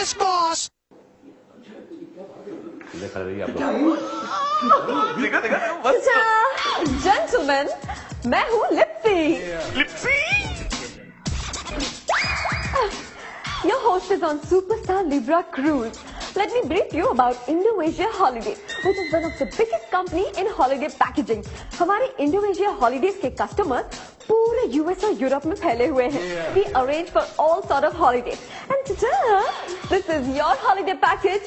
Yes, boss. Gentleman, मैं हूँ लिप्सी। Your host is on Superstar Libra Cruise. Let me brief you about Indonesia Holidays, which is one of the biggest company in holiday packaging. हमारे Indonesia Holidays के customers पूरे US और Europe में फैले हुए हैं. We arrange for all sort of holidays. And ta-da, this is your holiday package.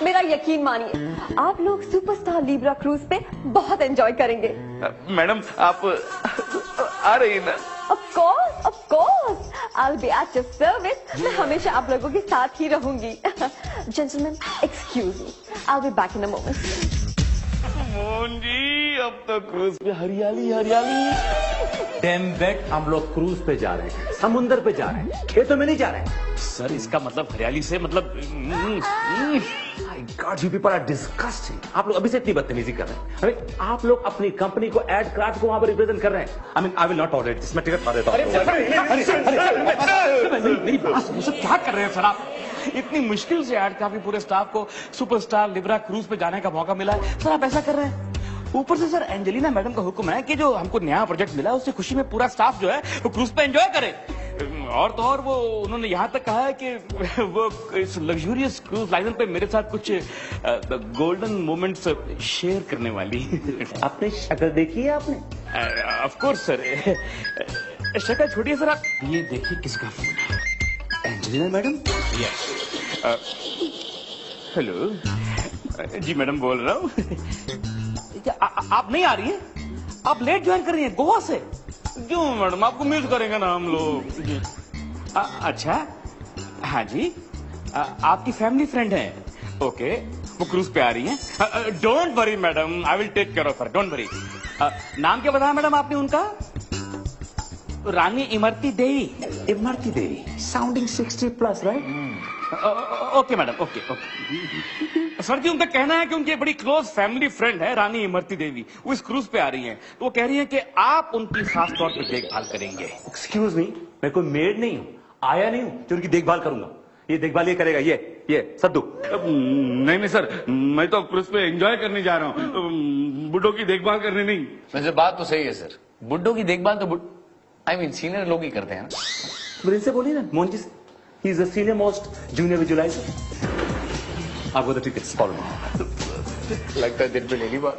मेरा यकीन मानिए, आप लोग सुपरस्टार लीब्रा क्रूज पे बहुत एंजॉय करेंगे. मैडम आप आ रही ना? Of course, I'll be at your service. मैं हमेशा आप लोगों के साथ ही रहूंगी. Gentlemen, excuse me. I'll be back in a moment. Mohan ji, अब तो क्रूज पे हरियाली हरियाली. डैम बेट, हम लोग क्रूज पे जा रहे हैं, समुंदर पे जा रहे हैं, खेतों में नहीं जा रहे हैं. सर इसका मतलब हरियाली से मतलब God, you people are disgusting. आप लोग अभी से इतनी बदतमीजी कर रहे हैं. अरे आप लोग अपनी कंपनी को एड क्राफ्ट को वहां पर रिप्रेजेंट कर रहे हैं. I will not tolerate this. मैं टिकट खा देता हूँ. मेरी बात सुनो सर, क्या कर रहे हैं सर आप? इतनी मुश्किल से ऐड काफी पूरे स्टाफ को सुपरस्टार लिब्रा क्रूज पे जाने का मौका मिला है, सर आप ऐसा कर रहे हैं. ऊपर से सर एंजेलिना मैडम का हुक्म है कि जो हमको नया प्रोजेक्ट मिला है उससे खुशी में पूरा स्टाफ जो है वो क्रूज पे एंजॉय करे. और तो और वो उन्होंने यहाँ तक कहा है कि वो इस लग्जूरियस क्रूज लाइनर पे मेरे साथ कुछ गोल्डन मोमेंट्स शेयर करने वाली. आपने शक्ल देखी है आपने? Of course sir. शक्ल छोड़िए सर, आप ये देखिए किसका फोन है. Angelina madam? यस. हेलो जी मैडम बोल रहा हूँ. आप नहीं आ रही है? आप लेट ज्वाइन कर रही हैं गोवा से? क्यों मैडम, आपको मिस करेंगे ना हम लोग. अच्छा, हाँ जी. आपकी फैमिली फ्रेंड है? ओके, वो क्रूज पे आ रही हैं. Don't worry madam, I will take care of her. Don't worry. नाम क्या बताया मैडम आपने उनका? Rani Imarti Devi. Imarti Devi, sounding 60+ right? Okay madam, okay okay. Sir जी उनका कहना है कि उनकी बड़ी क्लोज फैमिली फ्रेंड है रानी इमरती देवी, वो इस क्रूज पे आ रही हैं, तो वो कह रही हैं कि आप उनकी खास तौर पर देखभाल करेंगे. एक्सक्यूज मी, मैं कोई मेड नहीं हूँ, आया नहीं हूँ जो उनकी देखभाल करूंगा. ये देखभाल ये करेगा, ये सद्दू. नहीं सर, मैं तो क्रूज पे एंजॉय करने जा रहा हूँ, बुड्ढों की देखभाल करने नहीं. वैसे बात तो सही है सर, बुड्ढों की देखभाल तो सीनियर लोग ही करते हैं ना. तो इनसे बोलिए ना, मोहन जी से. He is the senior most junior visualiser. आपको तो टिकट्स फॉलो. लगता है दिन पे ले ली बात.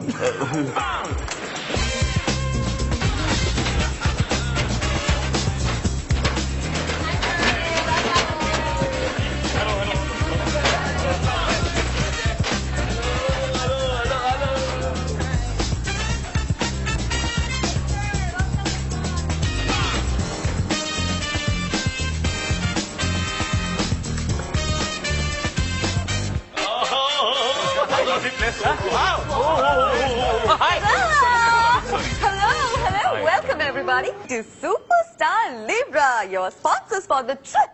Hello, welcome everybody to Superstar Libra, your sponsors for the trip.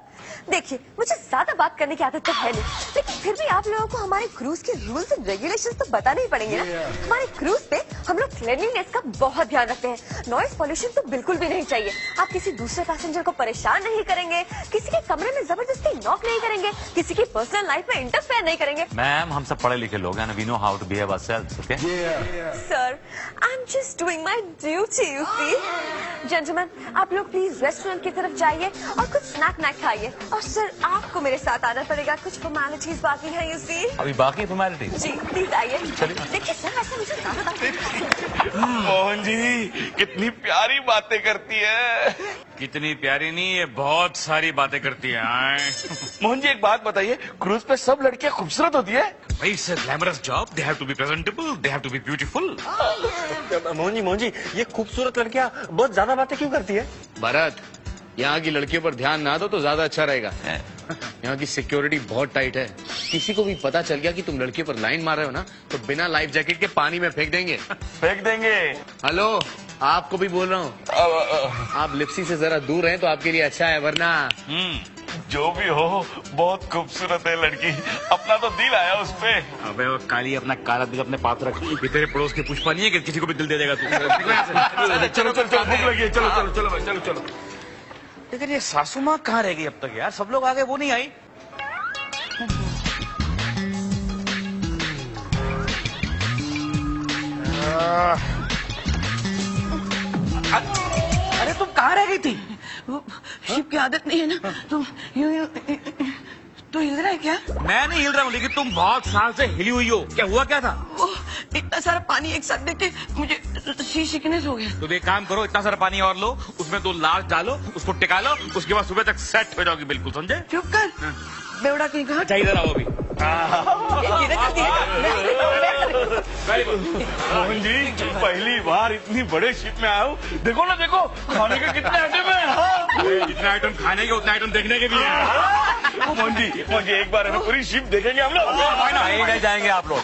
देखिए, मुझे ज्यादा बात करने की आदत तो है नहीं, लेकिन फिर भी आप लोगों को हमारे क्रूज के रूल्स एंड रेगुलेशंस तो बताने ही पड़ेंगे ना. हमारे क्रूज पे हम लोग क्लीनलीनेस का बहुत ध्यान रखते हैं. नॉइज पॉल्यूशन तो बिल्कुल भी नहीं चाहिए. आप किसी दूसरे पैसेंजर को परेशान नहीं करेंगे, किसी के कमरे में जबरदस्ती नॉक नहीं करेंगे, किसी की पर्सनल लाइफ में इंटरफेयर नहीं करेंगे. मैम, हम सब पढ़े लिखे लोग हैं, we know how to behave ourselves. Okay sir, I am just doing my duty, you see. Gentleman, आप लोग प्लीज रेस्टोरेंट की तरफ जाइए और कुछ स्नैक खाइए. और सर, आपको मेरे साथ आना पड़ेगा, कुछ फॉर्मेलिटीज बाकी हैं, यू सी. अभी बाकी फॉर्मेलिटीज? जी प्लीज आइए. देखिए सर, वैसे मुझे ज्यादा मोहन जी कितनी प्यारी बातें करती है. कितनी प्यारी नहीं, ये बहुत सारी बातें करती है. मोहन जी एक बात बताइए, क्रूज पे सब लड़कियां खूबसूरत होती है? It's a glamorous job. They have to be presentable, they have to be beautiful. Mohan ji ये खूबसूरत लड़कियां बहुत ज्यादा बातें क्यों करती है? भरत, यहाँ की लड़कियों पर ध्यान ना दो तो ज्यादा अच्छा रहेगा. यहाँ की सिक्योरिटी बहुत टाइट है. किसी को भी पता चल गया कि तुम लड़कियों पर लाइन मार रहे हो ना, तो बिना लाइफ जैकेट के पानी में फेंक देंगे. फेंक देंगे? हेलो, आपको भी बोल रहा हूँ, आप लिप्सी से जरा दूर हैं तो आपके लिए अच्छा है, वरना जो भी हो बहुत खूबसूरत है लड़की, अपना तो दिल आया उस पे. अबे वो काली, अपना काला दिल अपने पास रख. ये तेरे पड़ोस की पुष्पा नहीं है कि किसी को भी दिल दे देगा तू. चलो चलो चलो, भूख लगी है, चलो चलो चलो भाई, चलो चलो. लेकिन ये सासू माँ कहाँ रह गई अब तक यार? सब लोग आ गए, वो नहीं आई। अरे तुम कहाँ रह गई थी? शिव की आदत नहीं है ना, तुम यूं तो हिल रहा है क्या? मैं नहीं हिल रहा हूँ, लेकिन तुम बहुत साल से हिली हुई हो। क्या हुआ क्या था? ओह, इतना सारा पानी एक साथ देख के मुझे सी सिकनेस हो गया। तो एक काम करो, इतना सारा पानी और लो, उसमें 2 लाख डालो, उसको टिका लो, उसके बाद सुबह तक सेट हो जाओगी बिल्कुल, समझे? चुप कर, बेवड़ा कहीं कहा। चाहिए इधर आओ अभी। मोहन जी, पहली बार इतनी बड़े शिप में आया हूँ। देखो ना, देखो खाने के कितने आइटम है। जितने आइटम खाने के उतने आइटम देखने के भी हैं। मोहन जी एक बार है ना, पूरी शिप देखेंगे हम लोग। जाएंगे आप लोग।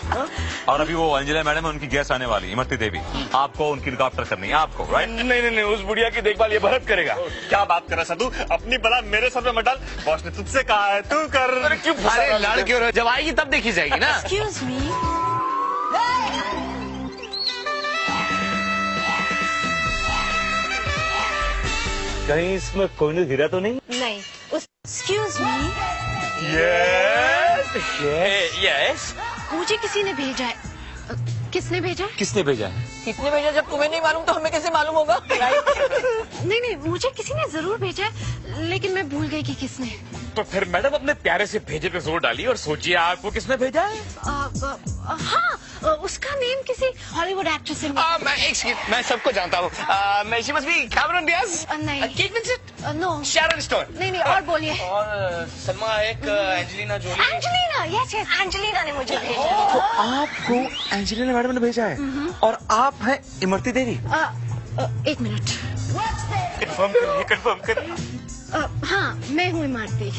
और अभी वो अंजलि मैडम है, उनकी गेस्ट आने वाली इमरती देवी। आपको उनकी लुक आफ्टर करनी है, आपको, राइट? नहीं, उस बुढ़िया की देखभाल ये भरत करेगा। क्या बात कर रहा साधु, अपनी बला मेरे सर पे मत डाल। बॉस ने तुझसे कहा है, तू कर। क्यों? अरे लड़ क्यों रहे हो? जब आएगी तब देखी जाएगी ना। Excuse me. कहीं इसमें कोई हीरा तो नहीं? नहीं, एक्सक्यूज मी, यस। मुझे किसी ने भेजा है। किसने भेजा है? किसने भेजा है? कितने भेजा? जब तुम्हें नहीं मालूम तो हमें कैसे मालूम होगा? नहीं, मुझे किसी ने जरूर भेजा है, लेकिन मैं भूल गई कि किसने। तो फिर मैडम अपने प्यारे से भेजे पे जोर डालिए और सोचिए आपको किसने भेजा है। हाँ, उसका नेम किसी हॉलीवुड एक्ट्रेस से। मैं सबको जानता हूँ। मैं she must be Cameron Diaz. नहीं। Kate Winslet. No. Sharon Stone. नहीं, और बोलिए। और सलमा एक Angelina Jolie. Angelina, yes, Angelina ने मुझे भेजा। तो आपको एंजेलिना मैडम ने भेजा है और आप हैं इमरती देवी। एक मिनट। कंफर्म करिए। हाँ, मैं हूँ इमरती।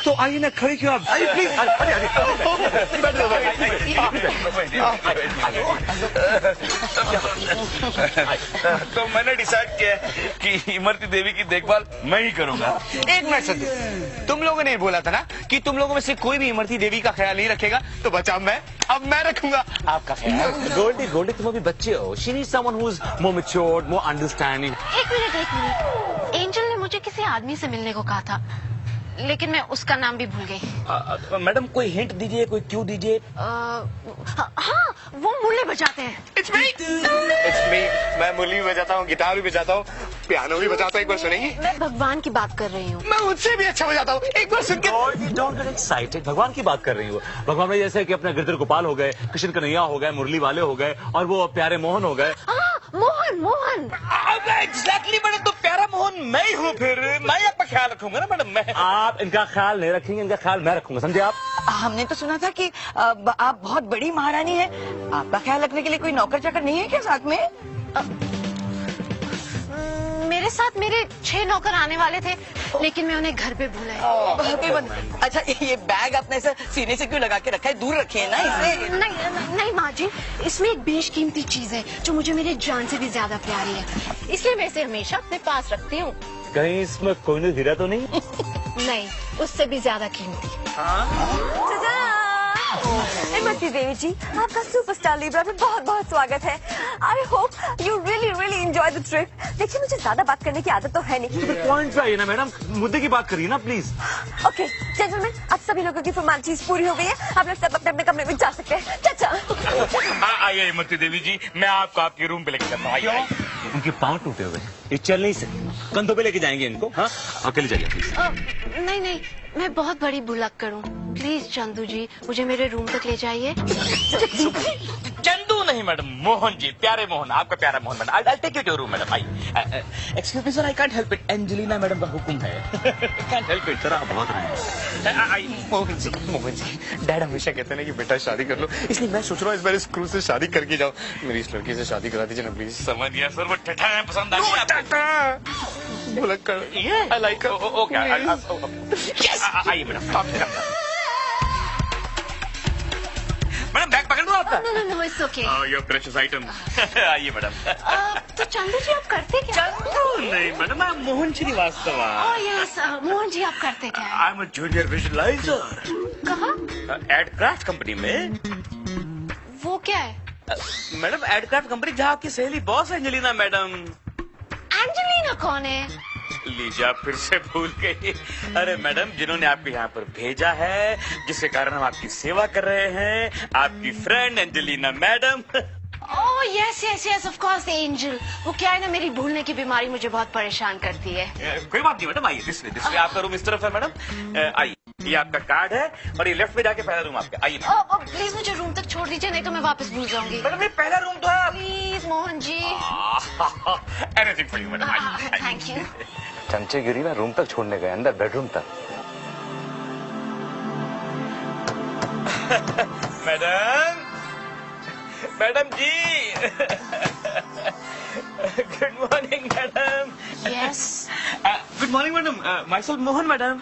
तो आइए ना, खड़ी क्यों आप? आइए प्लीज। तो मैंने डिसाइड किया है कि इमरती देवी की देखभाल मैं ही करूंगा। एक मिनट सर, तुम लोगों ने बोला था ना कि तुम लोगों में से कोई भी इमरती देवी का ख्याल नहीं रखेगा, तो बचा मैं। अब मैं रखूंगा आपका ख्याल। गोल्डी तुम अभी बच्चे हो। She needs someone who is more matured, more understanding. एक मिनट। एंजल ने मुझे किसी आदमी से मिलने को कहा था, लेकिन मैं उसका नाम भी भूल गई। मैडम कोई हिंट दीजिए, कोई क्यों दीजिए। हाँ, वो मुरली बजाते हैं। It's me. मैं मुरली भी बजाता हूँ, गिटार भी बजाता हूँ, पियानो भी बजाता हूँ। एक बार सुनेंगी? मैं भगवान की बात कर रही हूँ। मैं उससे भी अच्छा बजाता हूँ, एक बार सुन के। Don't get excited. भगवान की बात कर रही हो। भगवान में जैसे कि अपने गिरधर गोपाल हो गए, कृष्ण कन्हैया हो गए, मुरली वाले हो गए, और वो प्यारे मोहन हो गए। मोहन। एग्जैक्टली मैडम, तो प्यारा मोहन मैं ही हूँ। फिर मैं आपका ख्याल रखूंगा ना मैडम। मैं आप इनका ख्याल नहीं रखेंगे, इनका ख्याल मैं रखूंगा, समझे आप? हमने तो सुना था कि आप बहुत बड़ी महारानी हैं। आपका ख्याल रखने के लिए कोई नौकर चाकर नहीं है क्या साथ में? मेरे साथ मेरे 6 नौकर आने वाले थे, लेकिन मैं उन्हें घर पे भूला। अच्छा, ये बैग आपने ऐसा सीने से क्यों लगा के रखा है? दूर रखिए ना इसे। नहीं माँ जी, इसमें एक बेशकीमती चीज है जो मुझे मेरे जान से भी ज्यादा प्यारी है, इसलिए मैं इसे हमेशा अपने पास रखती हूँ। कहीं इसमें कोई हीरा तो नहीं? नहीं, उससे भी ज्यादा कीमती। इमरती देवी जी, आपका सुपरस्टार लिब्रा में बहुत बहुत स्वागत है। I hope you really enjoy the trip. देखिए, मुझे ज्यादा बात करने की आदत तो है नहीं। पॉइंट पे आइए ना मैडम, मुद्दे की बात करिए ना प्लीज। ओके जेंटलमैन, अब सभी लोगों की फॉर्मेलिटीज पूरी हो गई है। आप लोग सब अपने अपने कमरे में जा सकते हैं। चाचा। आइए इमरती देवी जी, मैं आपको आपके रूम पे लेके जाता हूँ। आइए। उनके पांव टूटे हुए हैं, ये चल नहीं सकते। कंधों पे लेके जाएंगे इनको। हाँ, अकेले जाइए प्लीज। नहीं, मैं बहुत बड़ी भुलक करूँ। प्लीज चंदू जी, मुझे मेरे रूम तक ले जाइए। चंदू नहीं मैडम, मोहन जी, प्यारे मोहन, आपका प्यारा Mohan madam. I take you to room madam. आइए। Excuse me sir, I can't help it, Angelina madam का हुक्म है। कांट हेल्प इट सर, आप बहुत रहे। मोहन जी, डैड हमेशा कहते हैं ना कि बेटा शादी कर लो, इसलिए मैं सोच रहा हूँ इस बार इस क्रूज से शादी करके जाओ। मेरी इस लड़की से शादी करा दीजिए ना प्लीज। समझ गया सर, वो ठठा है, पसंद आ गया। भुलक कर, आई लाइक। ओके, आइए मैडम। मैडम बैग पकड़ दो आपका। No, it's okay. Your precious item. आइए मैडम। तो चंदू जी, आप करते क्या? चंदू नहीं मैडम, मैं मोहन श्रीवास्तव। यस, मोहन जी, आप करते क्या? I am a junior visualiser. कहाँ? एडक्राफ्ट कंपनी में। वो क्या है? मैडम एडक्राफ्ट कंपनी जहाँ आपकी सहेली बॉस है, एंजेलिना मैडम। एंजेलिना कौन है? लीजिए आप फिर से भूल गई। अरे मैडम, जिन्होंने आपको यहाँ पर भेजा है, जिसके कारण हम आपकी सेवा कर रहे हैं, आपकी friend Angelina madam. Oh yes yes yes of course angel. वो क्या है ना, मेरी भूलने की बीमारी मुझे बहुत परेशान करती है। कोई बात नहीं मैडम, आइए दिस वे आपका रूम इस तरफ है मैडम। आइए, ये आपका कार्ड है और ये लेफ्ट में जाके पहला रूम आपका। आइए प्लीज मुझे रूम तक छोड़ दीजिए, नहीं तो मैं वापस भूल जाऊंगी। मैडम, ये पहला रूम तो है। Please Mohan ji. Anything for you madam, आइए। Thank you. चमचेगिरी में रूम तक छोड़ने गए, अंदर बेडरूम तक। Madam, madam ji. Good morning madam. Yes. Good morning madam, myself Mohan madam.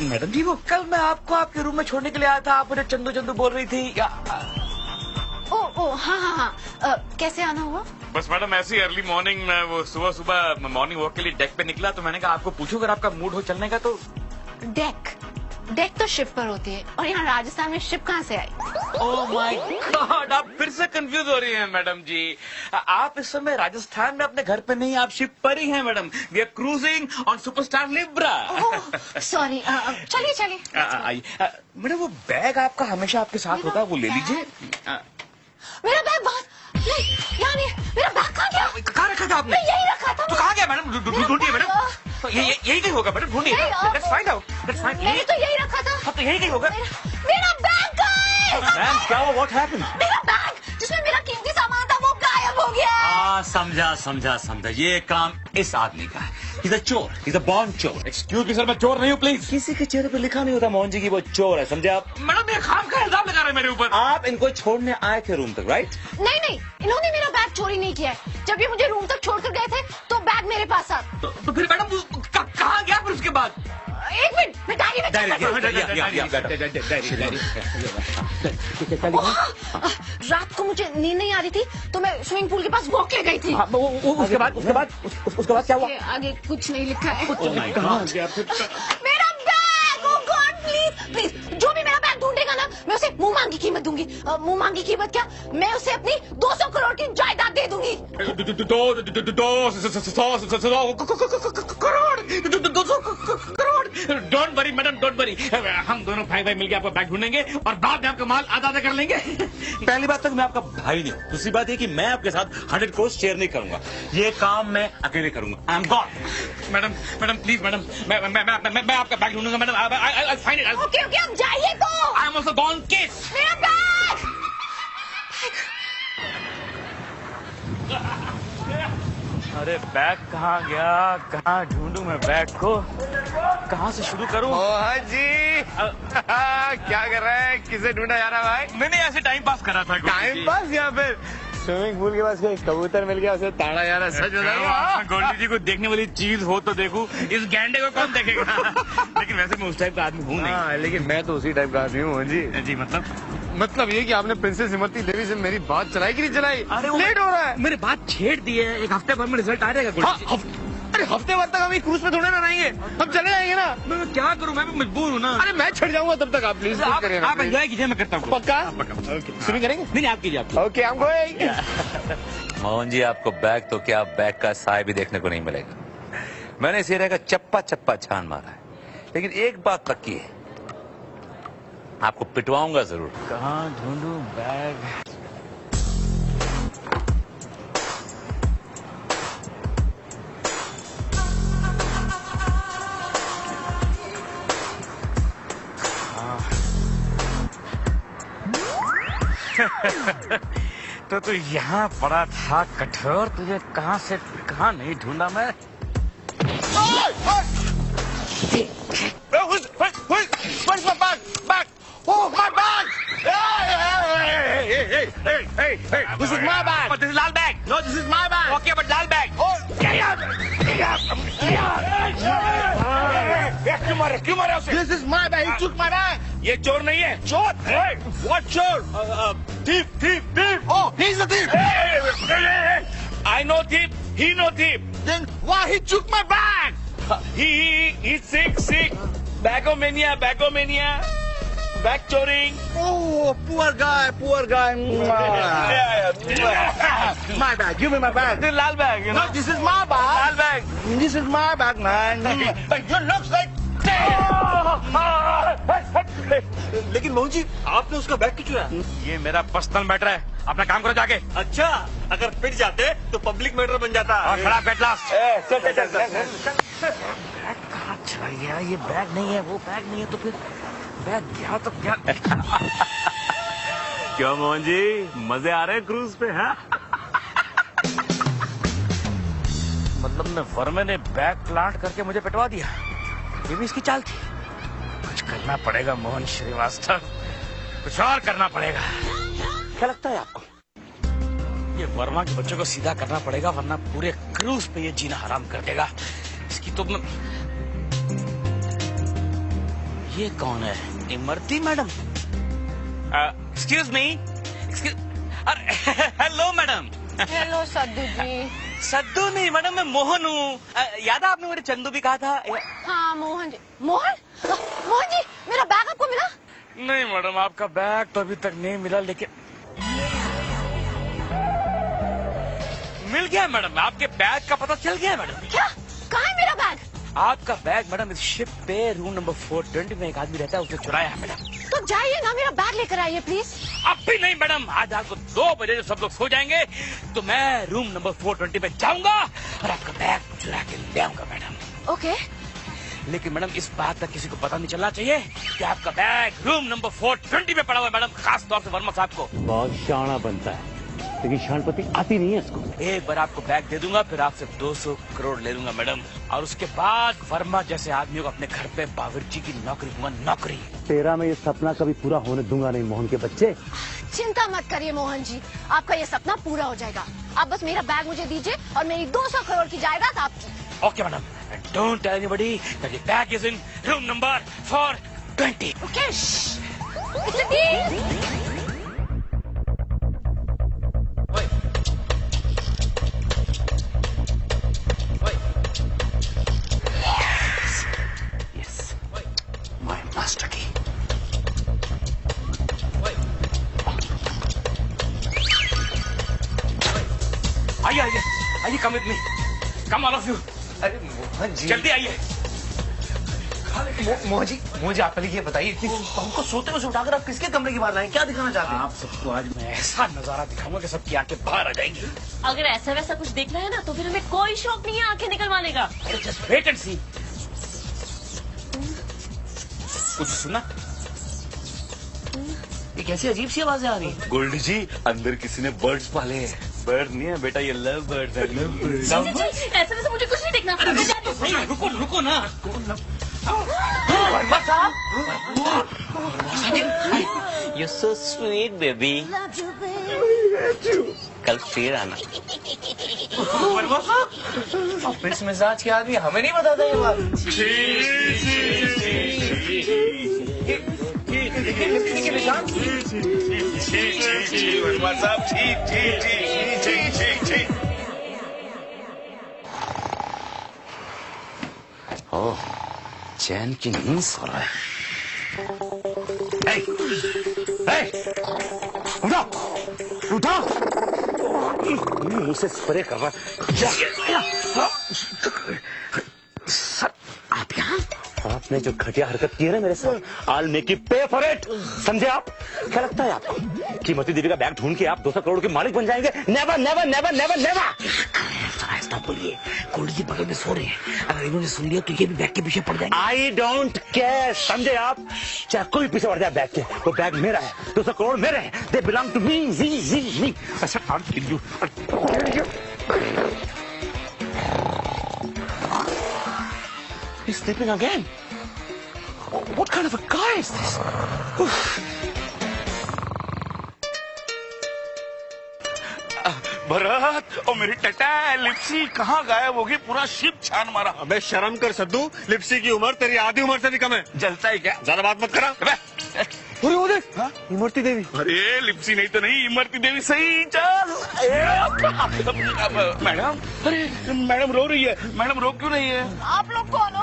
Madam ji, वो कल मैं आपको आपके रूम में छोड़ने के लिए आया था, आप मुझे चंदू चंदू बोल रही थी। ओ हाँ हाँ हाँ। कैसे आना हुआ? बस मैडम, ऐसी अर्ली मॉर्निंग में वो सुबह सुबह मॉर्निंग वॉक के लिए डेक पे निकला, तो मैंने कहा आपको पूछूं अगर आपका मूड हो चलने का तो। डेक तो शिप पर होती है, और यहाँ राजस्थान में शिप कहाँ से आई? ओह माय गॉड, आप फिर से कंफ्यूज हो रही हैं मैडम जी। आप इस समय राजस्थान में अपने घर पे नहीं, आप शिप पर ही हैं madam. We are cruising on superstar Libra. Sorry, चलिए चलिए। आइए मैडम, वो बैग आपका हमेशा आपके साथ होता है, वो ले लीजिए। मेरा बैग बाहर नहीं, यहाँ नहीं। मेरा बैग कहाँ गया? कहाँ रखा था आपने? मैं यही रखा था। तो कहाँ गया मैडम? ढूंढिए मैडम। तो यही कहीं होगा मैडम, ढूंढिए। Let's find out, let's find. मैंने तो यही रखा था। हाँ, तो यही कहीं होगा। मेरा बैग कहाँ है? मैम, क्या हुआ? What happened? मेरा बैग जिसमें मेरा कीमती सामान था वो गायब हो गया। समझा। ये काम इस आदमी का है। He's a चोर, he's a born चोर। एक्सक्यूज मी सर, मैं चोर नहीं हूँ प्लीज। किसी के चेहरे पे लिखा नहीं होता मोहन जी की वो चोर है, समझे आप? मैडम, ये खाम का इल्जाम लगा रहे हैं मेरे ऊपर। आप इनको छोड़ने आए थे रूम तक, राइट? नहीं, इन्होंने मेरा बैग चोरी नहीं किया है। जब ये मुझे रूम तक छोड़कर गए थे तो बैग मेरे पास था। तो फिर मैडम वो कहाँ गया फिर उसके बाद? एक मिनट, मैं डायरी में चेक करती हूँ। रात को मुझे नींद नहीं आ रही थी तो मैं स्विमिंग पूल के पास वॉक ले गई थी। उसके बाद क्या हुआ? आगे कुछ नहीं लिखा है। फिर मेरा बैग, ओह गॉड प्लीज, जो भी मेरा बैग ढूंढेगा ना, मैं उसे मुंह मांगी कीमत दूंगी। मुंह मांगी कीमत क्या, मैं उसे अपनी 200 करोड़ की जायदाद दे दूंगी। 200 crore. Don't worry madam, don't worry. हम दोनों भाई भाई मिलकर आपका बैग ढूंढेंगे और बाद में आपका माल आधा आधा कर लेंगे। पहली बात तक मैं आपका भाई नहीं हूँ, दूसरी बात ये कि मैं आपके साथ 100 करोड़ शेयर नहीं करूंगा। ये काम मैं अकेले करूंगा। I am gone. Madam please madam, मैं आपका बैग ढूंढूंगा madam. I find it. Okay आप जाइए तो। I am also gone case. मेरा बैग। अरे बैग कहाँ गया? कहाँ ढूंढूं मैं बैग को? कहाँ से शुरू करूं? मोहन जी क्या कर रहे हैं? किसे ढूंढा जा रहा है भाई? नहीं, ऐसे टाइम पास कर रहा था। टाइम पास या फिर स्विमिंग पूल के पास कोई कबूतर मिल गया, उसे ताड़ा जा रहा है? सच बताओ। गोल्डी जी को देखने वाली चीज हो तो देखूं, इस गैंडे को कौन देखेगा? लेकिन वैसे मैं उस टाइप का आदमी हूँ नहीं। हाँ, लेकिन मैं तो उसी टाइप का आदमी हूँ मोहन जी। जी मतलब ये कि आपने प्रिंसेस इमरती देवी से मेरी बात चलाई कि नहीं चलाई? लेट हो रहा है। मेरे बात छेड़ दी है, एक हफ्ते भर में रिजल्ट आ जाएगा। अरे हफ्ते भर तक हम क्रूज पे थोड़े ना रहेंगे, हम चले जाएंगे ना। मैं क्या करूं, मैं भी मजबूर हूँ ना। अरे मैं छड़ जाऊंगा तब तक, आप प्लीज करिए ना। आप एंजॉय कीजिए, मैं करता हूँ। पक्का? स्विमिंग करेंगे? नहीं, आप कीजिए। Okay, I am going. Mohan ji, आपको बैग तो क्या, बैग का साय भी देखने को नहीं मिलेगा। मैंने इस एरिया का चप्पा चप्पा छान मारा है, लेकिन एक बात पक्की है, आपको पिटवाऊंगा जरूर। कहाँ ढूंढूं बैग? तो तू यहाँ पड़ा था कठोर, तुझे कहाँ से कहाँ नहीं ढूंढा मैं? Where's my bag? Bag! Oh, my bag! Hey! This is my bag. But this is Lal bag. No, this is my bag. Okay, but Lal bag. Oh, क्यों मारे उसे? This is my bag. He took my bag. ये चोर नहीं है। चोर? Hey, what chore? Thief. Oh, he's the thief. I know thief. He know thief. Then why he took my bag? He's sick. Bagomania. Bag choring. Oh, poor guy. My bag. Give me my bag. This is Lal bag, you know. No, this is my bag. Lal bag. This is my bag, man. You look like. लेकिन मोहन जी आपने उसका bag क्यों चुराया? ये मेरा personal matter है, अपना काम करो जाके। अच्छा, अगर पिट जाते तो पब्लिक मैटर बन जाता। और खड़ा बैठ लास्ट। बैग कहाँ चला गया? ये बैग नहीं है, वो बैग नहीं है, तो फिर बैग गया तो क्या? क्यों मोहन जी, मजे आ रहे हैं क्रूज पे? हैं? मतलब मैं वर्मे ने बैग प्लांट करके मुझे पिटवा दिया, ये भी इसकी चाल थी। कुछ करना पड़ेगा मोहन श्रीवास्तव, कुछ और करना पड़ेगा। क्या लगता है आपको? ये वर्मा के बच्चों को सीधा करना पड़ेगा, वरना पूरे क्रूज पे ये जीना हराम कर देगा। इसकी तो ये कौन है? Imarti madam? Excuse me, hello madam. Hello Saddu ji. Saddu नहीं मैडम, मैं मोहन हूँ। याद है आपने मेरे चंदू भी कहा था? हाँ मोहन जी। मोहन जी, मेरा बैग आपको मिला? नहीं मैडम, आपका बैग तो अभी तक नहीं मिला, लेकिन मिल गया मैडम। आपके बैग का पता चल गया मैडम। क्या? कहाँ है मेरा बैग? आपका बैग मैडम इस शिप पे रूम नंबर 420 में एक आदमी रहता है, उसने चुराया है मैडम। तो जाइए ना, मेरा बैग लेकर आइए प्लीज। अब भी नहीं मैडम, आज रात को 2 बजे जब सब लोग सो जाएंगे तो मैं रूम नंबर 420 पे जाऊंगा और आपका बैग चुरा के ले आऊंगा मैडम। ओके। लेकिन मैडम इस बात का किसी को पता नहीं चलना चाहिए कि आपका बैग रूम नंबर 420 पे पड़ा हुआ है मैडम, खास तौर से वर्मा साहब को। बहुत शाना बनता है, लेकिन शानपति आती नहीं है इसको। एक बार आपको बैग दे दूंगा, फिर आपसे 200 करोड़ ले लूंगा मैडम, और उसके बाद वर्मा जैसे आदमियों को अपने घर पे बावर्ची की नौकरी दूंगा, नौकरी। तेरा मैं ये सपना कभी पूरा होने दूंगा नहीं मोहन के बच्चे। चिंता मत करिए मोहन जी, आपका ये सपना पूरा हो जाएगा। आप बस मेरा बैग मुझे दीजिए और मेरी 200 करोड़ की जायदाद आपकी। Okay madam, don't tell anybody that the bag is in room number 420। Okay, it's a deal. Master की आइए आइए आइए, come with me, come all of you. अरे मोहन जी, जल्दी आइए। मोहन जी आप पहले ये बताइए कि हमको सोते हुए उठाकर आप किसके कमरे की बात लाए, क्या दिखाना चाहते हैं? आप सबको आज मैं ऐसा नजारा दिखाऊंगा कि सबकी आंखें बाहर आ जाएंगी। अगर ऐसा वैसा कुछ देखना है ना तो फिर हमें कोई शौक नहीं है आंखें निकलवाने का। अरे जस्ट वेट एंड सी। कुछ सुना? ये कैसी अजीब सी आवाजें आ रही हैं? गोल्डी जी, अंदर किसी ने बर्ड्स पाले हैं। बर्ड नहीं है बेटा, ये लव बर्ड्स है। ऐसा वैसा मुझे कुछ नहीं देखना। मैं जाती हूँ। रुको रुको ना। वर्मा साहब, You're so sweet, baby. कल फिर आना। वर्मा साहब, आप इस मिजाज के आदमी, हमें नहीं बताता ये बात। वर्मा साहब, ओह, चैन की नींद सो रहा है। उठा उठा, मुंह से स्प्रे कर रहा है। सर, आप यहाँ? आपने जो घटिया हरकत की है ना मेरे साथ, I'll make you pay for it। समझे आप? क्या लगता है आपको कीमती देवी का बैग ढूंढ के आप 200 करोड़ के मालिक बन जाएंगे? Never never never never never. ऐसा बोलिए, गोल्डी जी बगल में सो रहे हैं, अगर इन्होंने सुन लिया तो ये भी बैग के पीछे पड़ जाएंगे। आई डोंट केयर, समझे आप? चाहे कोई पीछे पड़ जाए बैग के, वो बैग मेरा है, 200 करोड़ मेरे हैं, दे बिलोंग टू मी, मी। अच्छा, I'll kill you। He's sleeping again. What kind of a guy is this? Bharat और मेरी टटा लिप्सी कहाँ गायब होगी? पूरा शिप छान मारा। अबे शर्म कर सद्दू, लिप्सी की उम्र तेरी आधी उम्र से भी कम है। जलता है क्या? ज्यादा बात मत करा। अरे वो देख, इमरती देवी। अरे लिप्सी नहीं तो नहीं, इमरती देवी सही। चल मैडम, अरे मैडम रो रही है। मैडम रो क्यों रही है? आप लोग कौन हो?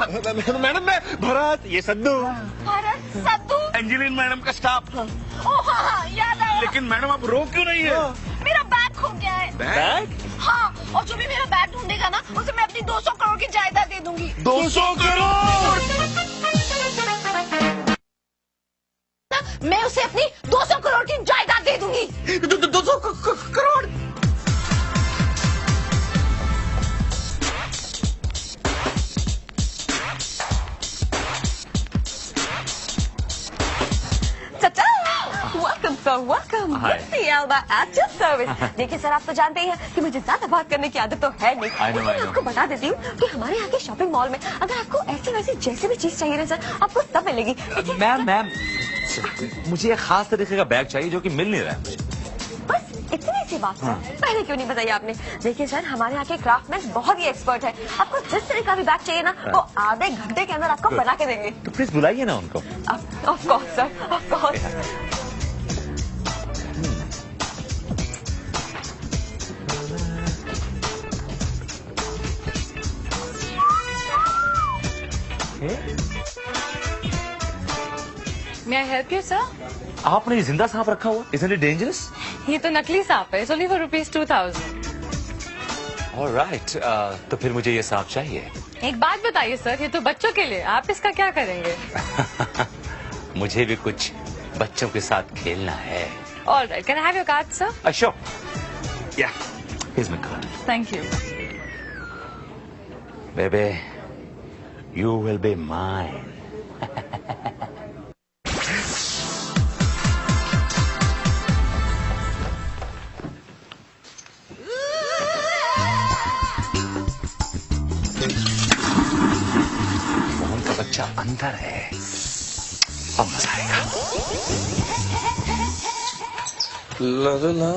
मैडम मैं भरत, ये सद्दू। भरत, सद्दू, एंजेलिन मैडम का स्टाफ। ओह हाँ, याद आया। लेकिन मैडम आप रो क्यों रही है? मेरा बैग खो गया है। बैग? हाँ, और जो भी मेरा बैग ढूंढेगा ना, उसे मैं अपनी 200 करोड़ की जायदाद दूंगी। 200 करोड़। मैं उसे अपनी 200 करोड़ की जायदाद दे दूंगी। 200 करोड़। चाचा, welcome sir, welcome. Hi. Elba at your service. देखिए सर, आप तो जानते ही हैं कि मुझे ज्यादा बात करने की आदत तो है नहीं। I know, लेकिन I know. आपको बता देती हूँ कि हमारे यहाँ के शॉपिंग मॉल में अगर आपको ऐसी वैसी जैसी भी चीज चाहिए ना सर, आपको सब मिलेगी। मैम मुझे एक खास तरीके का बैग चाहिए जो कि मिल नहीं रहा है। बस इतनी सी बात सर, पहले क्यों नहीं बताई आपने? देखिए सर, हमारे यहाँ के क्राफ्टमैन बहुत ही एक्सपर्ट है। आपको जिस तरह का भी बैग चाहिए ना, वो आधे घंटे के अंदर आपको बना के देंगे। तो प्लीज बुलाइए ना उनको। Of course sir, of course. May I help you, sir? आपने ये जिंदा सांप रखा हुआ? Isn't it dangerous? ये तो नकली सांप है। It's only for ₹2,000. All right, तो फिर मुझे ये सांप चाहिए। एक बात बताइए सर, ये तो बच्चों के लिए, आप इसका क्या करेंगे? मुझे भी कुछ बच्चों के साथ खेलना है। All right, can I have your card, sir? Sure. Yeah, here's my card. Thank you. Baby, you will be mine. Mohan का बच्चा अंदर है, अब मजा आएगा। ला ला ला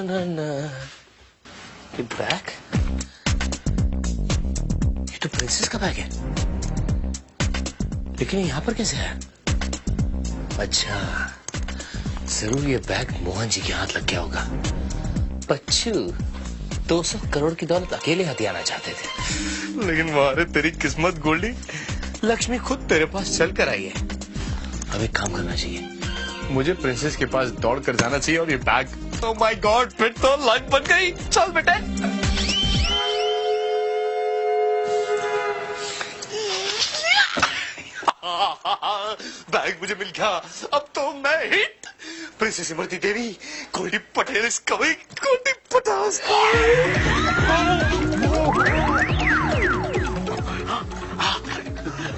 ना ना। ये बैग, ये तो प्रिंसेस का बैग है, लेकिन यहाँ पर कैसे है? अच्छा, जरूर ये बैग मोहन जी के हाथ लग गया होगा। बच्चू 200 करोड़ की दौलत अकेले हथियाना चाहते थे, लेकिन वाह तेरी किस्मत गोल्डी, लक्ष्मी खुद तेरे पास चल कर आई है। अब एक काम करना चाहिए, मुझे प्रिंसेस के पास दौड़ कर जाना चाहिए और ये बैग, ओह माय गॉड, फिर तो लाइफ बन गई। चल बेटे। बैग मुझे मिल गया, अब तो मैं hit. Princess Imarti Devi, Goldie Patel is coming, Goldie पटास।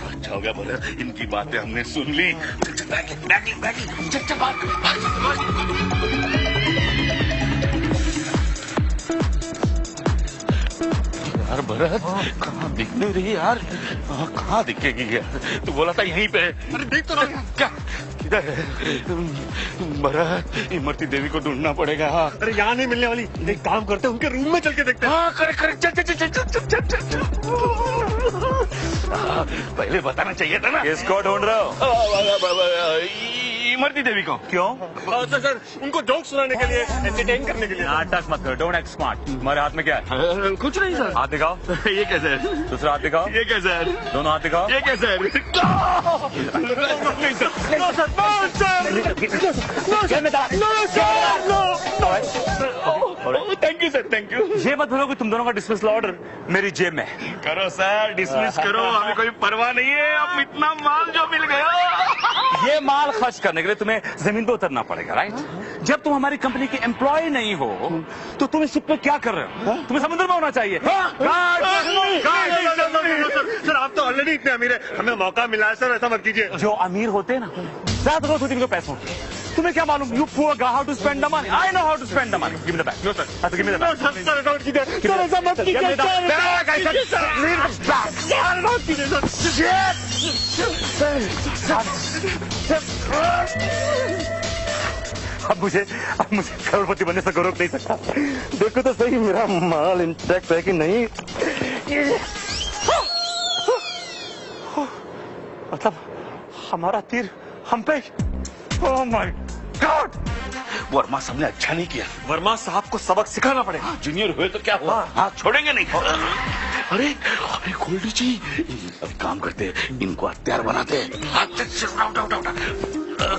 अच्छा हो गया बोला, इनकी बातें हमने सुन ली। चल यार भरत, कहाँ दिख नहीं रही यार? कहाँ दिखेगी यार? तू बोला था यहीं पे। अरे देख तो रहा क्या? किधर है भरत? इमरती देवी को ढूंढना पड़ेगा। अरे यहाँ नहीं मिलने वाली, एक काम करते हैं, उनके रूम में चल के देखते हैं। हाँ करेक्ट, चल। पहले बताना चाहिए था ना। किसको ढूंढ रहे हो? इमरती देवी को। क्यों? सर, उनको जोक सुनाने के लिए, एंटरटेन करने के लिए। नाटक मत करो, डोंट एक्ट स्मार्ट। तुम्हारे हाथ में क्या है? कुछ नहीं सर। हाथ दिखाओ। ये कैसे है? दूसरा हाथ दिखाओ। ये कैसे है? दोनों हाथ दिखाओ। ये कैसे है? Thank you sir, thank you. ये मत भूलो कि तुम दोनों का डिसमिसल ऑर्डर मेरी जेब में है। करो सर, डिसमिस करो, हमें कोई परवाह नहीं है। अब इतना माल जो मिल गया, ये माल खर्च करने के लिए तुम्हें जमीन पे उतरना पड़ेगा, राइट? जब तुम हमारी कंपनी के एम्प्लॉय नहीं हो तो तुम इस शिप पे क्या कर रहे हो? तुम्हें समुद्र में होना चाहिए। सर, आप तो ऑलरेडी इतने अमीर है, हमें मौका मिला है सर, ऐसा मत कीजिए। जो अमीर होते हैं ना, ज्यादा होती है पैसों की। तुम्हें क्या मालूम? You poor guy, how to spend the money? I know how to spend the money. Give me the bag. No sir. Give me the bag. Sir, ऐसा मत कीजिए। सर, ऐसा मत कीजिए। Leave the bag. सर, मत कीजिए अब मुझे करोड़पति बनने से रोक नहीं सकता। देखो तो सही, मेरा माल इंटैक्ट है कि नहीं। मतलब हमारा तीर हम पे। Oh my God! वर्मा साहब ने अच्छा नहीं किया। वर्मा साहब को सबक सिखाना पड़ेगा। जूनियर हुए तो क्या हुआ? हाथ छोड़ेंगे नहीं। अरे गोल्डी जी, अब काम करते हैं, इनको हत्यार बनाते हैं।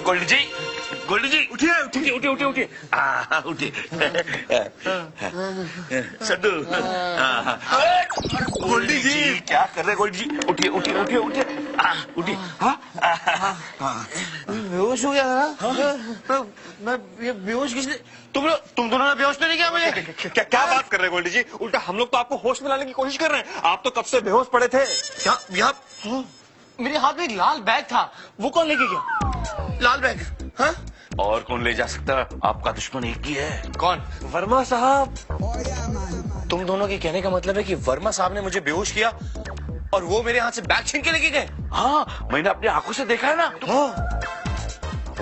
गोल्डी जी, गोल्डी जी उठिए उठिए उठिए उठिए उठिए उठिए सड्डू गोल्डी जी क्या कर रहे गोल्डी जी उठिए उठिए उठिए उठिए उठिए बेहोश हो गया था। मैं ये बेहोश किसने तुम दोनों ने बेहोश नहीं किया मुझे। क्या बात कर रहे हैं गोल्डी जी? उल्टा हम लोग तो आपको होश में लाने की कोशिश कर रहे हैं। आप तो कब से बेहोश पड़े थे। क्या यहाँ मेरे हाथ में एक लाल बैग था, वो कौन लेके गया? लाल बैग? हाँ? और कौन ले जा सकता है? आपका दुश्मन एक ही है। कौन? वर्मा साहब। तुम दोनों के कहने का मतलब है कि वर्मा साहब ने मुझे बेहोश किया और वो मेरे हाथ से बैग छीन के लेके गए? हाँ मैंने अपनी आंखों से देखा है ना।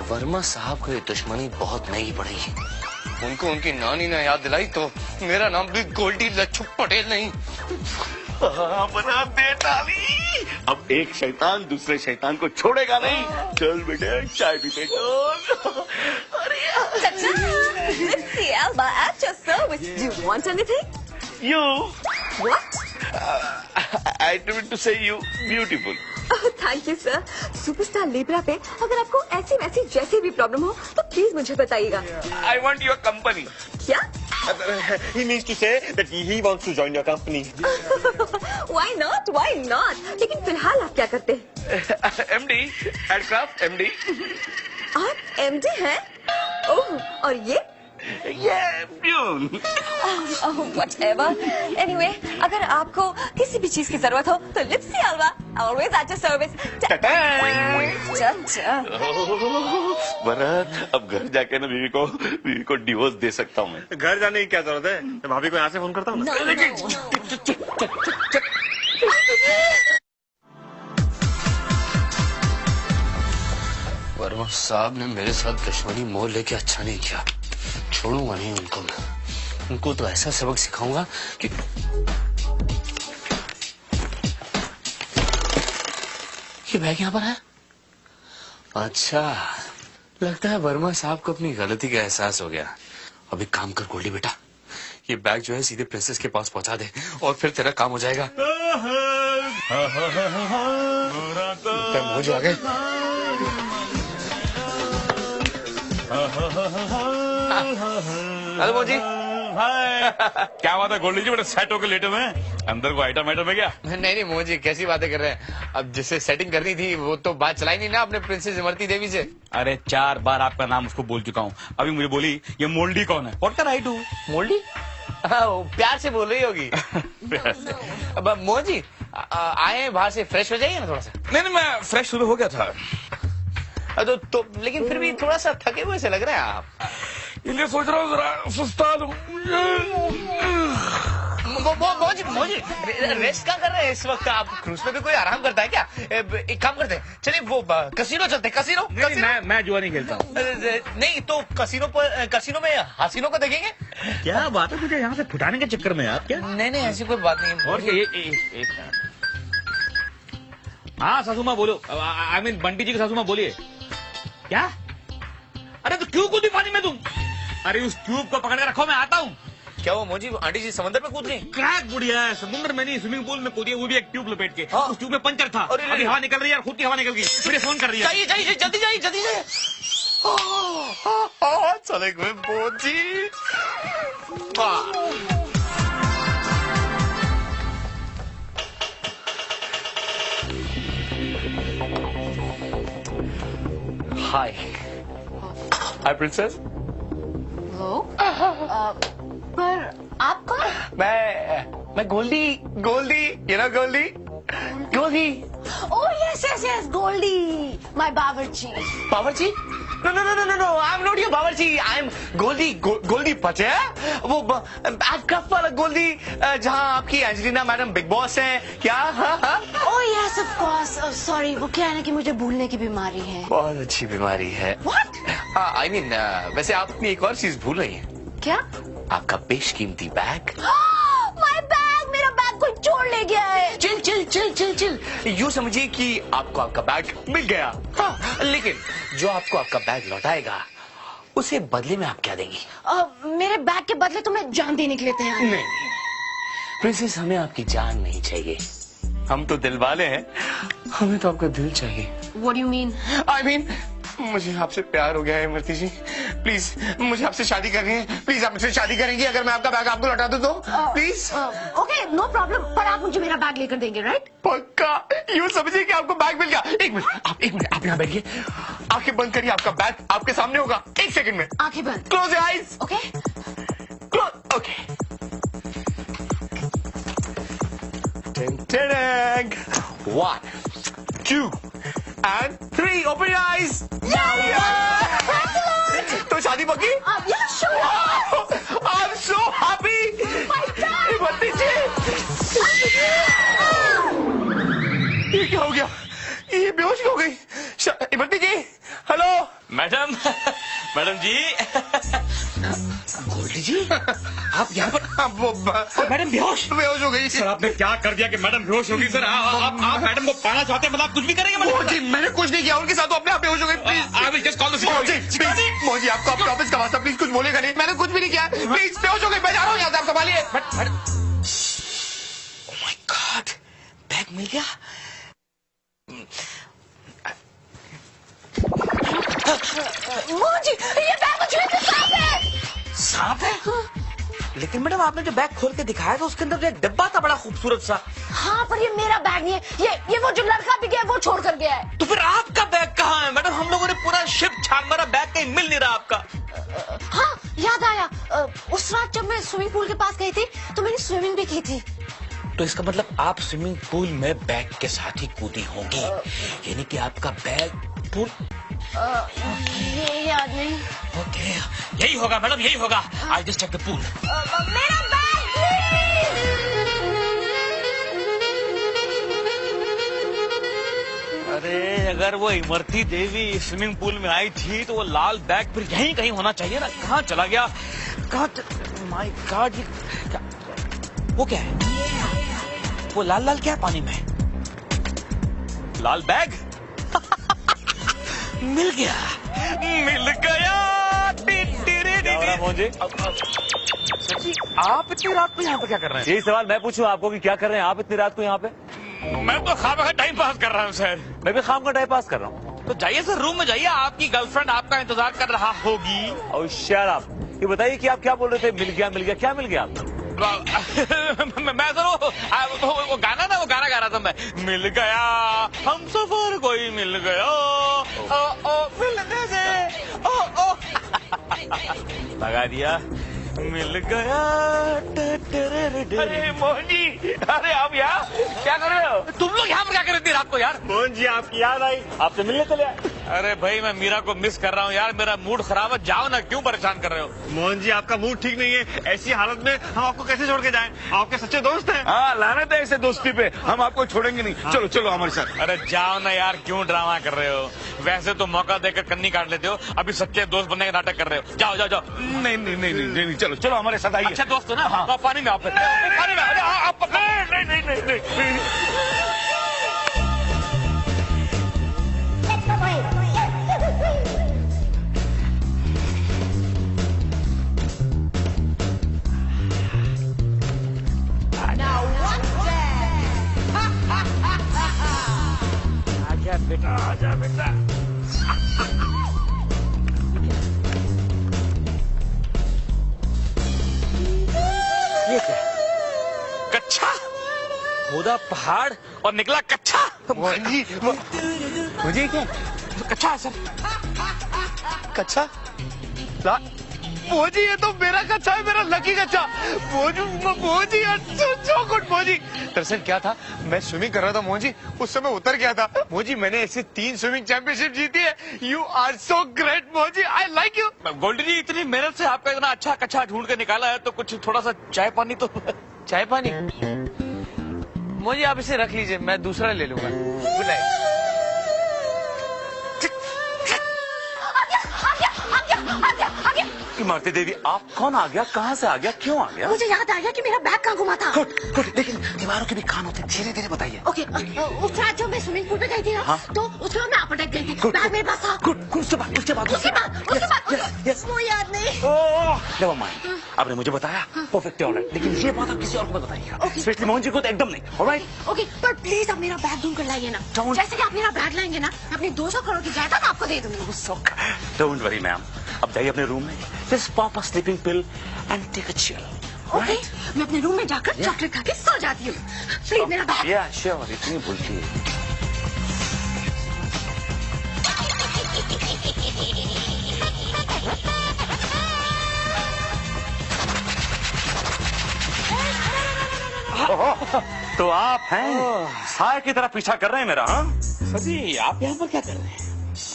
वर्मा साहब को ये दुश्मनी बहुत महंगी पड़ेगी। उनको उनकी नानी ने याद दिलाई तो मेरा नाम भी गोल्डी लच्छू पटेल नहीं। बना दे ताली। अब एक शैतान दूसरे शैतान को छोड़ेगा नहीं। चल बेटे चाय पीते चल। Lipsy Alba at your service. Do you want anything? You What? I meant to say you beautiful. Oh, thank you, sir. Superstar Libra पे अगर आपको ऐसी वैसी जैसी भी प्रॉब्लम हो तो प्लीज मुझे बताइएगा। I want your company. क्या? He means to say that he wants to join your company. Why not? Why not? लेकिन फिलहाल आप क्या करते हैं? MD, aircraft MD. आप MD हैं? ओह, और ये? Yeah, peon. Whatever. Anyway, अगर आपको किसी भी चीज की जरूरत हो तो लिप्सी अलवा always at your service. Bharat अब घर जाके ना बीवी को डिवोर्स दे सकता हूँ मैं। घर जाने की क्या जरूरत है? मैं भाभी को यहाँ से फोन करता हूँ ना। वर्मा साहब ने मेरे साथ दुश्मनी मोल लेके अच्छा नहीं किया। छोड़ूंगा नहीं उनको मैं। उनको तो ऐसा सबक सिखाऊंगा कि ये बैग यहाँ पर है। अच्छा लगता है वर्मा साहब को अपनी गलती का एहसास हो गया। अभी काम कर गोल्डी बेटा, ये बैग जो है सीधे प्रिंसेस के पास पहुंचा दे और फिर तेरा काम हो जाएगा। मुझे आ गए। हेलो मोजी। क्या बात है गोल्डी जी बड़े सेट होकर लेटे हुए हैं? अंदर को आइटम है क्या? नहीं मोजी कैसी बातें कर रहे हैं। अब जिससे सेटिंग करनी थी वो तो बात चलाई नहीं ना अपने प्रिंसेस इमरती देवी से। अरे 4 बार आपका नाम उसको बोल चुका हूँ। अभी मुझे बोली ये मोल्डी कौन है? What can I do? मोल्डी? प्यार से बोल रही होगी। अब मोजी आए बाहर से फ्रेश हो जाइए ना थोड़ा सा। नहीं मैं फ्रेश शुरू हो गया था। तो लेकिन फिर भी थोड़ा सा थके हुए से लग रहे हैं आप। इसलिए सोच रहा हूँ जरा सुस्ता दूं। मोजी रेस्ट क्या कर रहे हैं इस वक्त? आप क्रूज पे भी कोई आराम करता है क्या? एक काम करते हैं, चलिए वो कसीनो चलते हैं। कसीनो? मैं जुआ नहीं खेलता हूँ। नहीं तो कसीनो में हसीनों को देखेंगे। क्या बात है मुझे यहाँ से फुटाने के चक्कर में आप? क्या नहीं ऐसी कोई बात नहीं। और एक हाँ सासू माँ बोलो। आई मीन बंटी जी की सासू माँ बोलिए। क्या? अरे तो क्यों कूदी पानी में तुम? अरे उस ट्यूब को पकड़ के रखो, मैं आता हूँ। क्या वो मोजी आंटी जी समंदर में कूद गई? क्रैक बुढ़िया है, समुद्र में नहीं स्विमिंग पूल में कूदी, वो भी एक ट्यूब लपेट के। हाँ। उस ट्यूब में पंचर था। अभी हवा निकल रही है, खुद की हवा निकल गई। मुझे फोन कर रही है। जाइए जल्दी जाइए। चले गए मोजी। हाय प्रिंसेस। पर आप कौन? मैं Goldie you know Goldie. Oh yes, Goldie, my बावर्ची। बावर्ची? No, I'm not your बावर्ची। I'm गोल्डी पटेल। वो एयरक्राफ्ट वाला गोल्डी जहाँ आपकी एंजेलिना मैडम बिग बॉस हैं क्या? Oh yes, of course. Sorry, वो क्या है ना कि मुझे भूलने की बीमारी है। बहुत अच्छी बीमारी है। What? I mean, वैसे आप अपनी एक और चीज भूल रही हैं। क्या? आपका बेशकीमती बैग। My bag, मेरा बैग कोई चोर ले गया है। चिल। यूँ समझिए कि आपको आपका बैग मिल गया। हाँ, लेकिन जो आपको आपका बैग लौटाएगा उसे बदले में आप क्या देंगी? मेरे बैग के बदले तुम्हें जान देने के लिए तैयार। नहीं प्रिंसेस, हमें आपकी जान नहीं चाहिए। हम तो दिल वाले हैं, हमें तो आपका दिल चाहिए। What do you mean? I mean, मुझे आपसे प्यार हो गया है इमरती जी, प्लीज मुझे आपसे शादी करनी है, प्लीज आप मुझसे शादी करेंगी अगर मैं आपका बैग आपको लौटा दूं तो? प्लीज। ओके नो प्रॉब्लम, पर आप मुझे मेरा बैग लेकर देंगे, राइट? पक्का। यूँ समझिए कि आपको बैग मिल गया। एक मिनट आप यहाँ बैठिए, आंखें बंद करिए, आपका बैग आपके सामने होगा 1 सेकंड में। आंखें बंद। Close your eyes. Okay close. Okay. 1 2 and 3 open your eyes। तो शादी पक्की? I'm so happy। इमरती जी, ये क्या हो गया? ये बेहोश हो गई। इमरती जी, हेलो। मैडम जी। गोल्डी जी, आप यहाँ पर? मैडम बेहोश हो गई। सर आपने क्या कर दिया कि मैडम बेहोश होगी? सर आप मैडम को पाना चाहते हैं, मतलब आप कुछ भी करेंगे मैडम? जी मैंने कुछ नहीं किया, उनके साथ तो अपने आप बेहोश हो गई। Please I will just call the security. मोजी आपको आपके ऑफिस का वास्ता, प्लीज कुछ बोलेगा नहीं, मैंने कुछ भी नहीं किया। प्लीज बेहोश हो गई, मैं जा रहा हूँ यहाँ से, आप संभालिए। ओह माय गॉड, बैग मिल गया। मोजी, ये बैग मुझे सांप है। सांप है? लेकिन मैडम आपने जो बैग खोल के दिखाया था उसके अंदर एक डब्बा था बड़ा खूबसूरत सा। हाँ, पर ये मेरा बैग नहीं है, ये वो जो लड़का भी गया वो छोड़ कर गया है। तो फिर आपका बैग कहाँ है मैडम? हम लोगों ने पूरा शिप छान मारा, बैग कहीं मिल नहीं रहा आपका। हाँ याद आया, उस रात जब मैं स्विमिंग पूल के पास गई थी तो मैंने स्विमिंग भी की थी। तो इसका मतलब आप स्विमिंग पूल में बैग के साथ ही कूदी होंगी, यानी कि आपका बैग पूल। ये याद नहीं। ओके, यही होगा मैडम, यही होगा। I just check the pool. मेरा बैग अरे अगर वो इमरती देवी स्विमिंग पूल में आई थी तो वो लाल बैग फिर यहीं कहीं होना चाहिए ना। कहाँ चला गया? माय गॉड, ये क्या? वो क्या है? वो लाल लाल क्या है पानी में? लाल बैग? मिल गया, मिल गया। मोहन जी, सर जी, आप इतनी रात को यहाँ पे क्या कर रहे हैं? यही सवाल मैं पूछूं आपको कि क्या कर रहे हैं आप इतनी रात को यहाँ पे? मैं तो खाम का टाइम पास कर रहा हूँ सर। मैं भी खाम का टाइम पास कर रहा हूँ। तो जाइए सर, रूम में जाइए, आपकी गर्लफ्रेंड आपका इंतजार कर रहा होगी। और शट अप, ये बताइए कि आप क्या बोल रहे थे? मिल गया, क्या मिल गया आपको? मैं सर वो गाना ना, वो गाना गा रहा था मैं। मिल गया हम सफर कोई मिल गया, ओ मिलने दे, ओ लगा दिया, मिल गया। अरे मोहन जी, अरे आप यहाँ क्या कर रहे हो? तुम लोग यहाँ पर क्या कर रहे थे रात को यार? मोहन जी आपकी याद आई, आपसे मिलने चले आए। अरे भाई मैं मीरा को मिस कर रहा हूँ यार, मेरा मूड खराब है। जाओ ना, क्यों परेशान कर रहे हो? मोहन जी आपका मूड ठीक नहीं है, ऐसी हालत में हम आपको कैसे छोड़ के जाएं? आपके सच्चे दोस्त हैं। हाँ, लानत है ऐसे दोस्ती पे, हम आपको छोड़ेंगे नहीं। चलो चलो हमारे साथ। अरे जाओ ना यार, क्यों ड्रामा कर रहे हो? वैसे तो मौका देकर कन्नी काट लेते हो, अभी सच्चे दोस्त बनने का नाटक कर रहे हो। जाओ जाओ जाओ। नहीं, चलो चलो हमारे साथ आइए। अच्छा दोस्त हो ना? हाँ। तो आप पानी में आप पानी में। अरे आप नहीं। आजा बेटा। ये क्या? कच्चा खोदा पहाड़ और निकला कच्चा। मोहन जी, मुझे क्या? तो कच्चा है सर। कच्चा? मोजी, ये तो मेरा कच्चा है, मेरा लकी कच्चा। मोजी सो गुड मोजी। दरअसल क्या था, मैं स्विमिंग कर रहा था मोजी, उस समय उतर गया था मोजी। मैंने ऐसे 3 स्विमिंग चैंपियनशिप जीती है। यू आर सो ग्रेट मोजी, I like you. Goldie ji, इतनी मेहनत से आपका इतना अच्छा कच्चा ढूंढ के निकाला है, तो कुछ थोड़ा सा चाय पानी तो। चाय पानी मोजी आप इसे रख लीजिए, मैं दूसरा ले लूंगा। Good night. इमरती देवी, आप कौन आ गया, कहाँ से आ गया, क्यों आ गया? मुझे याद आ गया कि मेरा बैग कहाँ घुमा था। गुड गुड, लेकिन दीवारों के भी कान होते हैं, धीरे धीरे बताइए। ओके, उस रात जब मैं स्विमिंग पूल पे गई थी ना, हाँ? तो उसके बाद मैं आपको गई थी, Good, बैग मेरे पास था। गुड गुड, उसके बाद वो याद नहीं। नेवर माइंड, आपने मुझे बताया, परफेक्ट ऑलराइट, लेकिन ये बात आप किसी और को मत बताइएगा, स्पेशली मोहन जी को तो एकदम नहीं, ऑलराइट? ओके, पर प्लीज आप मेरा बैग ढूंढ कर लाइए ना। जैसे कि आप मेरा बैग लाएंगे ना, मैं अपनी 200 करोड़ की जायदाद आपको दे दूंगी। डोंट वरी मैम, अब जाइए अपने रूम में, just pop a sleeping pill and take a chill. Okay, मैं अपने रूम में जाकर चॉकलेट खा के सो जाती हूँ। प्लीज मेरा बैग। या श्योर, इतनी भूलती है। तो आप हैं, साय की तरह पीछा कर रहे हैं मेरा? हाँ सर जी, आप यहाँ पर क्या कर रहे हैं?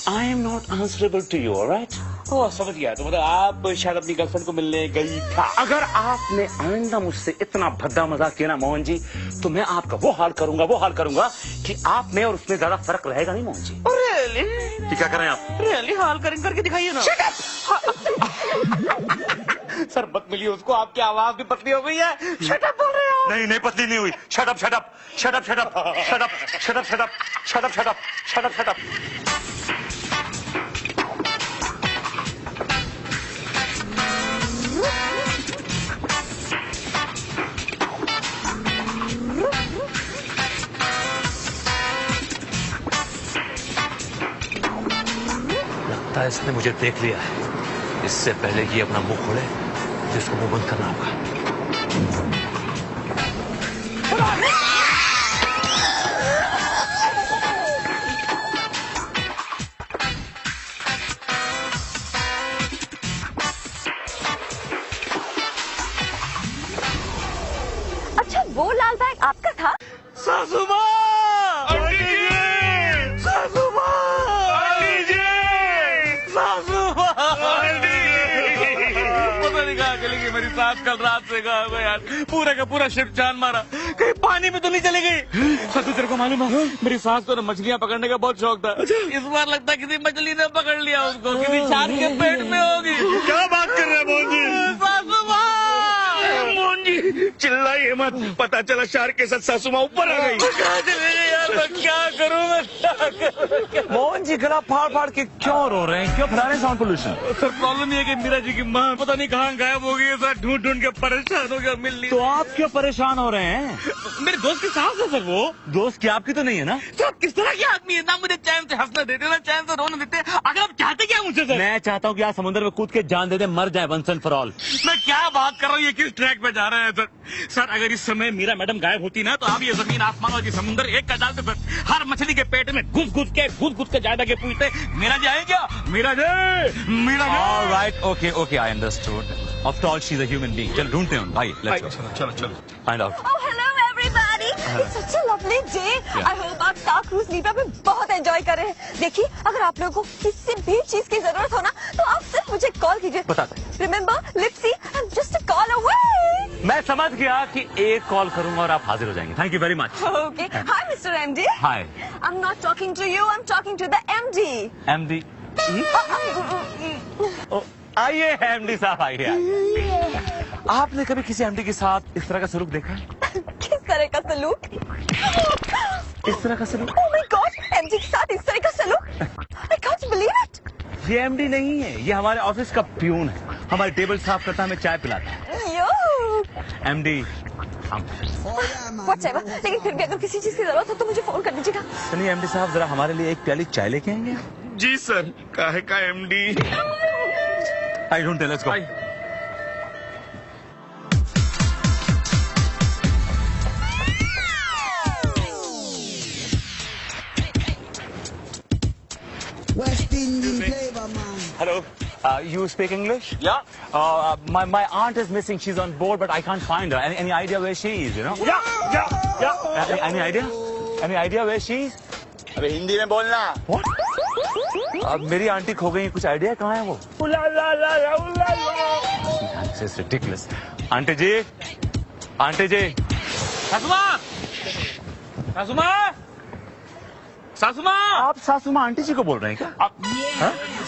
I am not answerable to you, alright? Oh, समझ गया। तो मतलब आप शायद अपनी गर्लफ्रेंड को मिलने गई था। अगर आपने आइंदा मुझसे इतना भद्दा मजाक किया ना मोहन जी, तो मैं आपका वो हाल करूंगा कि आप में और उसमें ज्यादा फर्क रहेगा नहीं मोहन जी। रियली? क्या कर रहे हैं आप? रियली हाल करके दिखाइए ना। सर मत मिलिए उसको, आपकी आवाज भी पतली हो गई है। शट अप बोल रहे हो? नहीं पतली नहीं हुई। Shut up shut up shut up shut up shut up shut up shut up shut up shut up shut up shut up. लगता है इसने मुझे देख लिया है। इससे पहले कि अपना मुंह खोले, जिसको मुंह बंद करना होगा। अच्छा, वो लाल बैग आपका था? सासू माँ! सासू माँ! पता नहीं कहाँ चली गई मेरी सास, कल रात से कहा हुआ यार, पूरा का पूरा शिप जान मारा, कहीं पानी में तो नहीं चली गई? सर तेरे को मालूम है, मेरी सास को ना मछलियाँ पकड़ने का बहुत शौक था। इस बार लगता है किसी मछली ने पकड़ लिया उसको, किसी शार्क के पेट में होगी। क्या बात कर रहे हैं मोहन जी? सासू माँ! मोहन जी चिल्लाइए मत, पता चला शार्क के साथ सासू माँ ऊपर आ गई। कहाँ चले गई यार, मैं क्या करूँ मैं? मोहन जी गला फाड़ के क्यों रो रहे हैं, क्यों फैला रहे हैं साउंड पोल्यूशन? सर प्रॉब्लम ये है कि मीरा जी की माँ पता नहीं कहाँ गायब हो गई है सर, ढूंढ के परेशान हो गया, मिल नहीं। तो आप क्यों परेशान हो रहे हैं? मेरे दोस्त की सास है सर वो। दोस्त की आपकी तो नहीं है ना? सर किस तरह के आदमी है, ना मुझे चैन से हंसना देते ना चैन से रोने देते। अगर आप चाहते क्या मुझसे सर? मैं चाहता हूँ कि आप समुद्र में कूद के जान दे दे, मर जाए वंस एंड फॉर ऑल। मैं क्या बात कर रहा हूँ, ये किस ट्रैक पे जा रहे हैं सर? सर अगर इस समय मीरा मैडम गायब होती ना, तो आप ये जमीन आसमान और ये समुद्र एक का डालते सर। हर मछली के पेट में घुस घुस के जायदा के पूछते, मीरा जी आए क्या? Meera ji. Alright, okay, I understood. After all she is a human being. चल ढूंढते हैं भाई, लेट्स गो। चलो find out. Oh, hello everybody! It's such a lovely day. I hope आप स्टार क्रूज लीब्रा में बहुत एंजॉय कर रहे हैं। देखिए, अगर आप लोगों को किसी भी चीज की जरूरत हो ना, तो आप सिर्फ मुझे कॉल कीजिए। बताते हैं। Remember, Lipsy, I'm just a call away. मैं समझ गया कि एक कॉल करूंगा और आप हाजिर हो जाएंगे। Thank you very much. Okay. Hi, Mr. MD. Hi I'm not talking to you. I'm talking to the MD. MD. आइए एमडी साहब, आइए। आपने कभी किसी एमडी के साथ इस तरह का सलूक देखा है? किस तरह का सलूक? इस तरह का सलूक? Oh my God! MD के साथ इस तरह का सलूक? I can't believe it. ये एमडी नहीं है, ये हमारे ऑफिस का प्यून है। हमारी टेबल साफ करता है, हमें चाय पिलाता है। Yo. MD Whatever. लेकिन फिर भी अगर किसी चीज की जरूरत हो तो मुझे फोन कर दीजिएगा। चलिए एमडी साहब, जरा हमारे लिए एक प्याली चाय लेके आएंगे? जी सर, काहे का MD? I don't tell, let's go. Hello, you speak English? Yeah. My aunt is missing. She's on board, but I can't find her. Any idea where she is? You know? Yeah. Any idea? Any idea where she is? अबे हिंदी में बोलना। What? अब मेरी aunty खो गई, कुछ idea कहाँ है वो? This is ridiculous. Aunty ji, aunty ji. सासू माँ! आप सासू माँ आंटी जी को बोल रहे हैं क्या?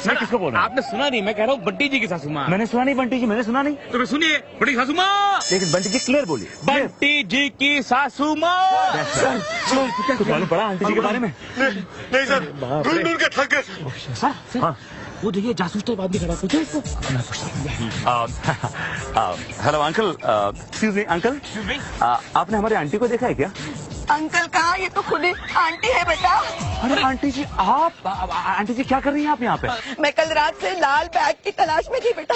मैं किसको बोल रहा हूँ? आपने सुना नहीं, मैं कह रहा हूँ बंटी जी की सासू माँ। मैंने सुना नहीं बंटी जी, मैंने सुना नहीं। तो मैं सुनिए, बड़ी सासू माँ। लेकिन बंटी जी क्लियर बोली, बंटी जी की सासू माँ। कुछ मालूम पड़ा आंटी जी के बारे में? नहीं सर, ढूंढ ढूंढ के थक गए। हाँ, वो देखिए जासूस तो आदमी खड़ा, पूछो इसको। मैं पूछता हूँ। Hello uncle, excuse me uncle, आपने हमारे आंटी को देखा है क्या? अंकल कहाँ, ये तो खुद ही आंटी है बेटा। अरे आंटी जी, आप आंटी जी क्या कर रही हैं आप यहाँ पे? मैं कल रात से लाल बैग की तलाश में थी बेटा।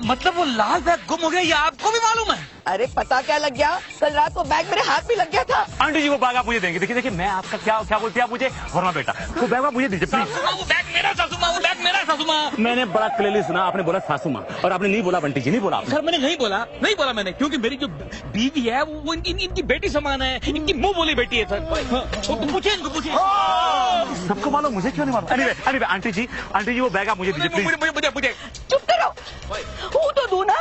मतलब वो लाल बैग गुम हो गया, ये आपको भी मालूम है? अरे पता क्या लग गया, कल रात वो बैग मेरे हाथ में लग गया था। आंटी जी वो बैग आप मुझे देंगे? देखिए देखिए, मैं आपका क्या बोलती है आप मुझे, वरना बेटा वो बैग आप मुझे दीजिए प्लीज। वो बैग मेरा सासू माँ, वो बैग मेरा सासू माँ। मैंने बड़ा क्लियरली सुना, आपने बोला सासू माँ और आपने नहीं बोला बंटी जी, नहीं बोला आपने। सर मैंने नहीं बोला मैंने, क्योंकि मेरी जो बीवी है वो इनकी बेटी समान है, इनकी मुंह बोली बेटी है सर। पूछे इनको, पूछे। सबको मालूम, मुझे क्यों नहीं मालूम? एनीवे आंटी जी वो बैग आप मुझे दीजिए प्लीज। मुझे चुप करो, हूँ तो दूं ना।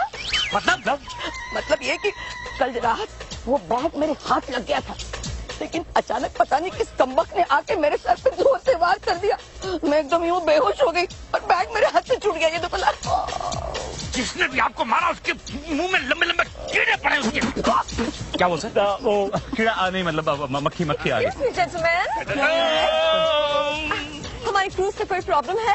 मतलब ये कि कल रात वो बैग मेरे हाथ लग गया था, लेकिन अचानक पता नहीं किस कम्बख्त ने आके मेरे सर पे जोर से वार कर दिया। मैं एकदम यूं बेहोश हो गई और बैग मेरे हाथ से छूट गया। ये तो पता, जिसने भी आपको मारा उसके मुंह में लंबे लंबे कीड़े पड़े उसके। क्या बोल सकता? वो कीड़ा नहीं, मतलब मक्खी आ गई। हमारी क्रूज से कोई प्रॉब्लम है?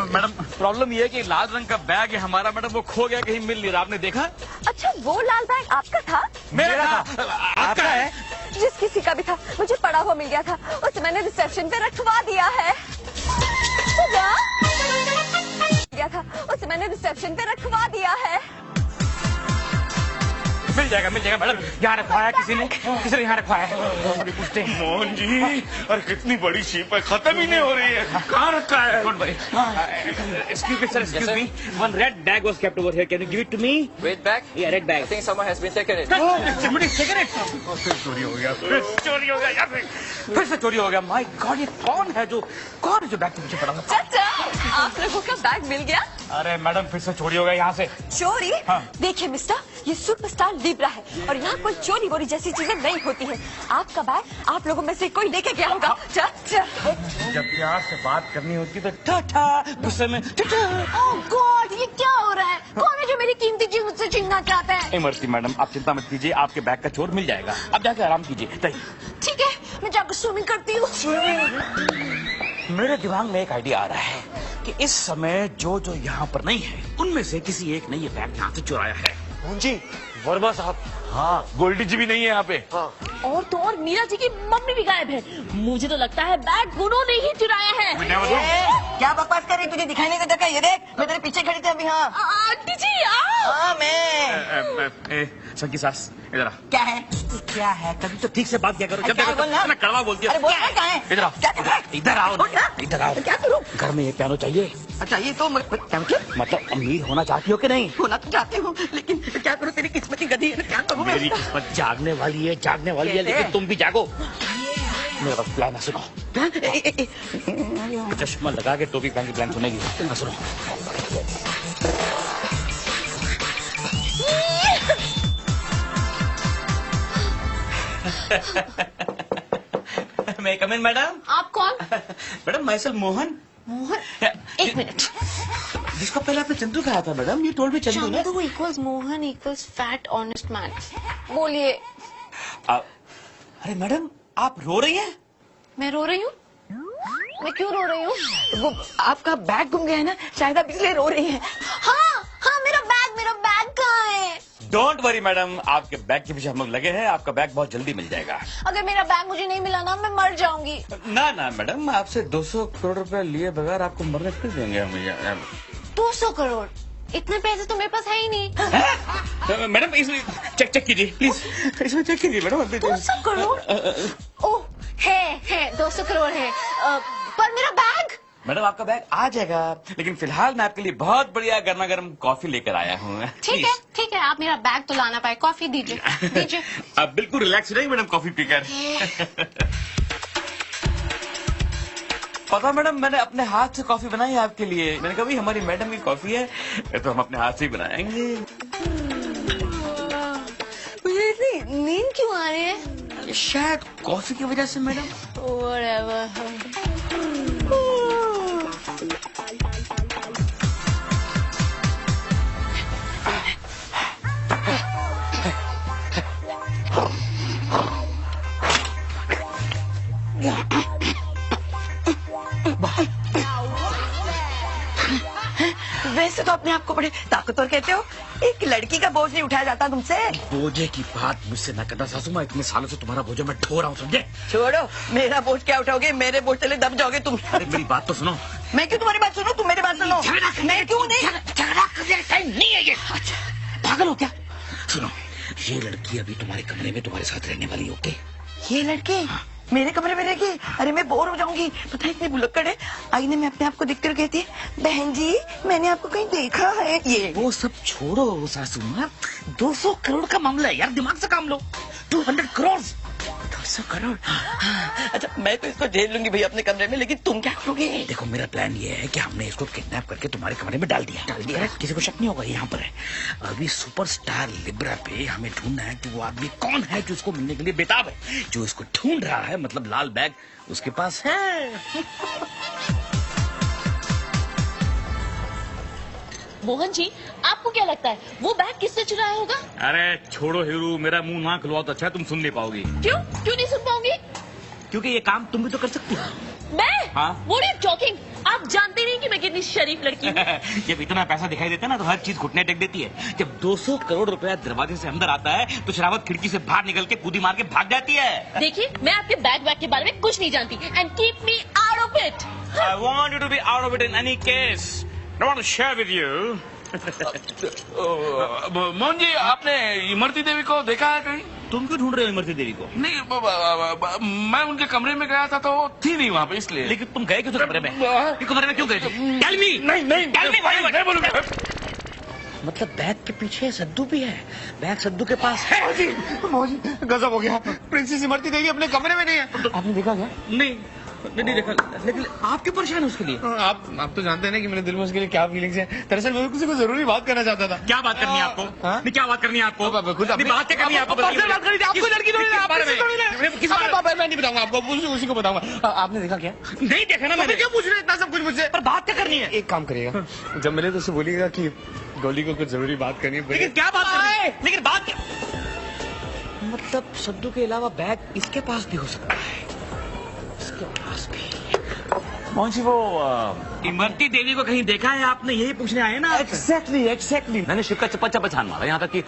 मैडम प्रॉब्लम ये है कि लाल रंग का बैग है हमारा, मैडम वो खो गया, कहीं मिल नहीं रहा। आपने देखा? अच्छा, वो लाल बैग आपका था? मेरा था। आपका है? जिस किसी का भी था, मुझे पड़ा हुआ मिल गया था, उसे मैंने रिसेप्शन पे रखवा दिया है। उसे मैंने रिसेप्शन पे रखवा दिया है। मिल जाएगा मैडम, यहाँ रखवाया किसी ने यहाँ रखवाया। पूछते हैं। मोहन जी, अरे कितनी बड़ी शिप है, खत्म ही नहीं हो रही है। कहाँ रखा है? Excuse me, sir. Excuse me. One red bag was kept over here. Can you give it to me? Red bag? Yeah, red bag. I think someone has been taken it. Somebody taken it. फिर चोरी हो गया यार, फिर से चोरी हो गया। My God, ये कौन है जो बैग के पीछे पड़ा था? चाचा, आप लोगों का बैग मिल गया? अरे मैडम फिर से चोरी हो गया यहाँ से। चोरी? हाँ। देखिए मिस्टर, ये सुपरस्टार लिब्रा है और यहाँ कोई चोरी वोरी जैसी चीजें नहीं होती है। आपका बैग आप लोगों में से कोई लेके गया होगा। चाचा, जब प्यार से बात करनी होती तो टाटा, गुस्से में टाटा। ओह गॉड, ये क्या हो रहा है? कौन है जो मेरी कीमती चीज मुझसे छीनना चाहता है? इमरती मैडम, आप चिंता मत कीजिए, आपके बैग का चोर मिल जाएगा। अब जाके आराम कीजिए। ठीक है, मैं जाकर स्विमिंग करती हूँ। मेरे दिमाग में एक आइडिया आ रहा है कि इस समय जो यहाँ पर नहीं है, उनमें से किसी एक ने ये बैग यहाँ से चुराया है। मोहन जी, वर्मा साहब, हाँ, गोल्डी जी भी नहीं है यहाँ पे। हाँ। और तो और मीरा जी की मम्मी भी गायब है। मुझे तो लगता है बैग उन्होंने ही चुराया है। क्या बकवास कर रही, तुझे दिखाई नहीं देता क्या? ये देख, मैं तेरे पीछे खड़ी थी अभी। हाँ आंटी जी आओ। हाँ, मैं सबकी सास इधर आ। क्या है? क्या है? कभी तो ठीक से बात क्या करो। जब क्या देखो बोलना? तो कड़वा बोलती है। अरे बोलना कहाँ है? इधर आओ, क्या कर रहा है? इधर आओ, इधर आओ। क्या करूँ? घर में ये पियानो चाहिए। अच्छा, ये तो मतलब अमीर होना चाहती हो कि नहीं? होना तो चाहती हूँ, लेकिन क्या करूँ, तेरी किस्मत ही गधी है। क्या करूँ? मेरी किस्मत जागने वाली है, लेकिन तुम भी जागो। मेरे पास प्लान है, सुनो। चश्मा लगा के टोपी पहन के प्लान सुनेगी। सुनो। मैं कम इन मैडम? आप कौन? Madam myself Mohan. एक मिनट। जिसको पहले आपने चंदू कहा था मैडम, ये टोल भी चंदू ना। Chandu equals Mohan equals fat honest man. बोलिए। अरे मैडम, आप रो रही हैं? मैं रो रही हूँ? मैं क्यों रो रही हूँ? वो आपका बैग गुम गया है ना, शायद आप इसलिए रो रही हैं। हाँ, मेरा बैग कहाँ है? डोंट वरी मैडम, आपके बैग के पीछे हम लोग लगे हैं, आपका बैग बहुत जल्दी मिल जाएगा। अगर मेरा बैग मुझे नहीं मिला ना, मैं मर जाऊंगी। ना मैडम, आपसे 200 करोड़ रुपए लिए बगैर आपको मरने क्यों देंगे हम? 200 करोड़? इतने पैसे तो मेरे पास है ही नहीं। मैडम इसमें चेक कीजिए प्लीज, इसमें चेक कीजिए मैडम। 200 करोड़? ओह, है 200 करोड़ है, पर मेरा बैग? मैडम आपका बैग आ जाएगा, लेकिन फिलहाल मैं आपके लिए बहुत बढ़िया गर्मा गर्म कॉफी लेकर आया हूँ। ठीक है, आप मेरा बैग तो लाना पाए, कॉफी दीजिए। आप बिल्कुल रिलैक्स रहिए मैडम कॉफी पीकर। पता मैडम, मैंने अपने हाथ से कॉफी बनाई है आपके लिए। मैंने कहा भाई हमारी मैडम की कॉफी है तो हम अपने हाथ से ही बनाएंगे। मुझे इतनी नींद क्यों आ रही है? शायद कॉफी की वजह से मैडम। Whatever. वैसे तो अपने आप को बड़े ताकतवर कहते हो, एक लड़की का बोझ नहीं उठाया जाता तुमसे। बोझे की बात मुझसे न करना सासू माँ, इतने सालों से तुम्हारा बोझ मैं ढो रहा हूँ, समझे? छोड़ो, मेरा बोझ क्या उठाओगे? मेरे बोझ तले दब जाओगे तुम। अरे मेरी बात तो सुनो। मैं क्यों तुम्हारी बात सुनो? तुम मेरी बात सुनो। मैं क्यों नहीं? झगड़ा करने का टाइम नहीं है ये। अच्छा, पागल हो क्या? सुनो, ये लड़की अभी तुम्हारे कमरे में तुम्हारे साथ रहने वाली, ओके? ये लड़की मेरे कमरे में रहेगी? अरे मैं बोर हो जाऊंगी। पता है इतनी भुलक्कड़ है, आईने में अपने आप को देखते हुए कहती है, बहन जी मैंने आपको कहीं देखा है। ये वो सब छोड़ो सासू माँ, 200 करोड़ का मामला है यार, दिमाग से काम लो। 200 करोड़। 200 करोड़? अच्छा मैं तो इसको झेल लूंगी भैया अपने कमरे में, लेकिन तुम क्या करोगे? देखो मेरा प्लान ये है कि हमने इसको किडनैप करके तुम्हारे कमरे में डाल दिया। किसी को शक नहीं होगा यहाँ पर है। अभी सुपरस्टार लिब्रा पे हमें ढूंढना है कि वो आदमी कौन है जो इसको मिलने के लिए बेताब है। जो इसको ढूंढ रहा है, मतलब लाल बैग उसके पास है। मोहन जी, आपको क्या लगता है वो बैग किससे चुराया होगा? अरे छोड़ो हीरू, मेरा मुंह ना खुलवाओ तो अच्छा, तुम सुन नहीं पाओगी। क्यों नहीं सुन पाऊंगी? क्योंकि ये काम तुम भी तो कर सकती हो। मैं? हाँ? What are you talking? आप जानते नहीं कि मैं कितनी शरीफ लड़की हूँ। जब इतना पैसा दिखाई देता है ना तो हर चीज घुटने टेक देती है। जब 200 करोड़ रुपया दरवाजे से अंदर आता है तो शरावत खिड़की से बाहर निकल के कूदी मार के भाग जाती है। देखिए, मैं आपके बैग के बारे में कुछ नहीं जानती। And keep me out of it. I want you to be out of it in any case. I want to share with you. Mohan ji, आपने इमरती देवी को देखा है कहीं? तुम क्यों ढूंढ रहे हो इमरती देवी को? नहीं, मैं उनके कमरे में गया था तो वो थी नहीं वहाँ पे, इसलिए। लेकिन तुम गए क्यों थे कमरे में? कमरे में क्यों गए थे? Tell me! Tell me why you went? नहीं बोलूंगा। मतलब बैग के पीछे सद्दू भी है? बैग सद्दू के पास है? मोहन जी गजब हो गया, प्रिंसेस इमरती देवी अपने कमरे में नहीं है। आपने देखा क्या? नहीं देखा, लेकिन आप क्यों परेशान है उसके लिए? आप तो जानते हैं ना कि मेरे दिल में उसके लिए क्या फीलिंग्स है। दरअसल मैं किसी को जरूरी बात करना चाहता था। क्या बात करनी है आपको? नहीं, क्या बात करनी है आपको? खुद नहीं, बात क्या करनी है आपको? पर्सनल बात करनी थी आपको, लड़की थोड़ी ना, बारे में? किस बारे में? मैं नहीं बताऊंगा आपको, उसी को बताऊंगा। आपने देखा क्या? नहीं देखा ना मैंने। क्यों पूछ रहे इतना सब कुछ मुझसे? पर बात क्या करनी है? एक काम करिएगा, जब मिले तो उससे बोलिएगा कि गोली को कुछ जरूरी बात करनी है। लेकिन क्या बात करनी है? लेकिन बात क्या? मतलब सद्दू के अलावा बैग इसके पास भी हो सकता है। इसके पास भी। मोहन जी, वो इमरती देवी को कहीं देखा है आपने? यही पूछने आए ना? एग्जैक्टली। मैंने शिव का चप्पा चप्पा छान मारा यहाँ तक कि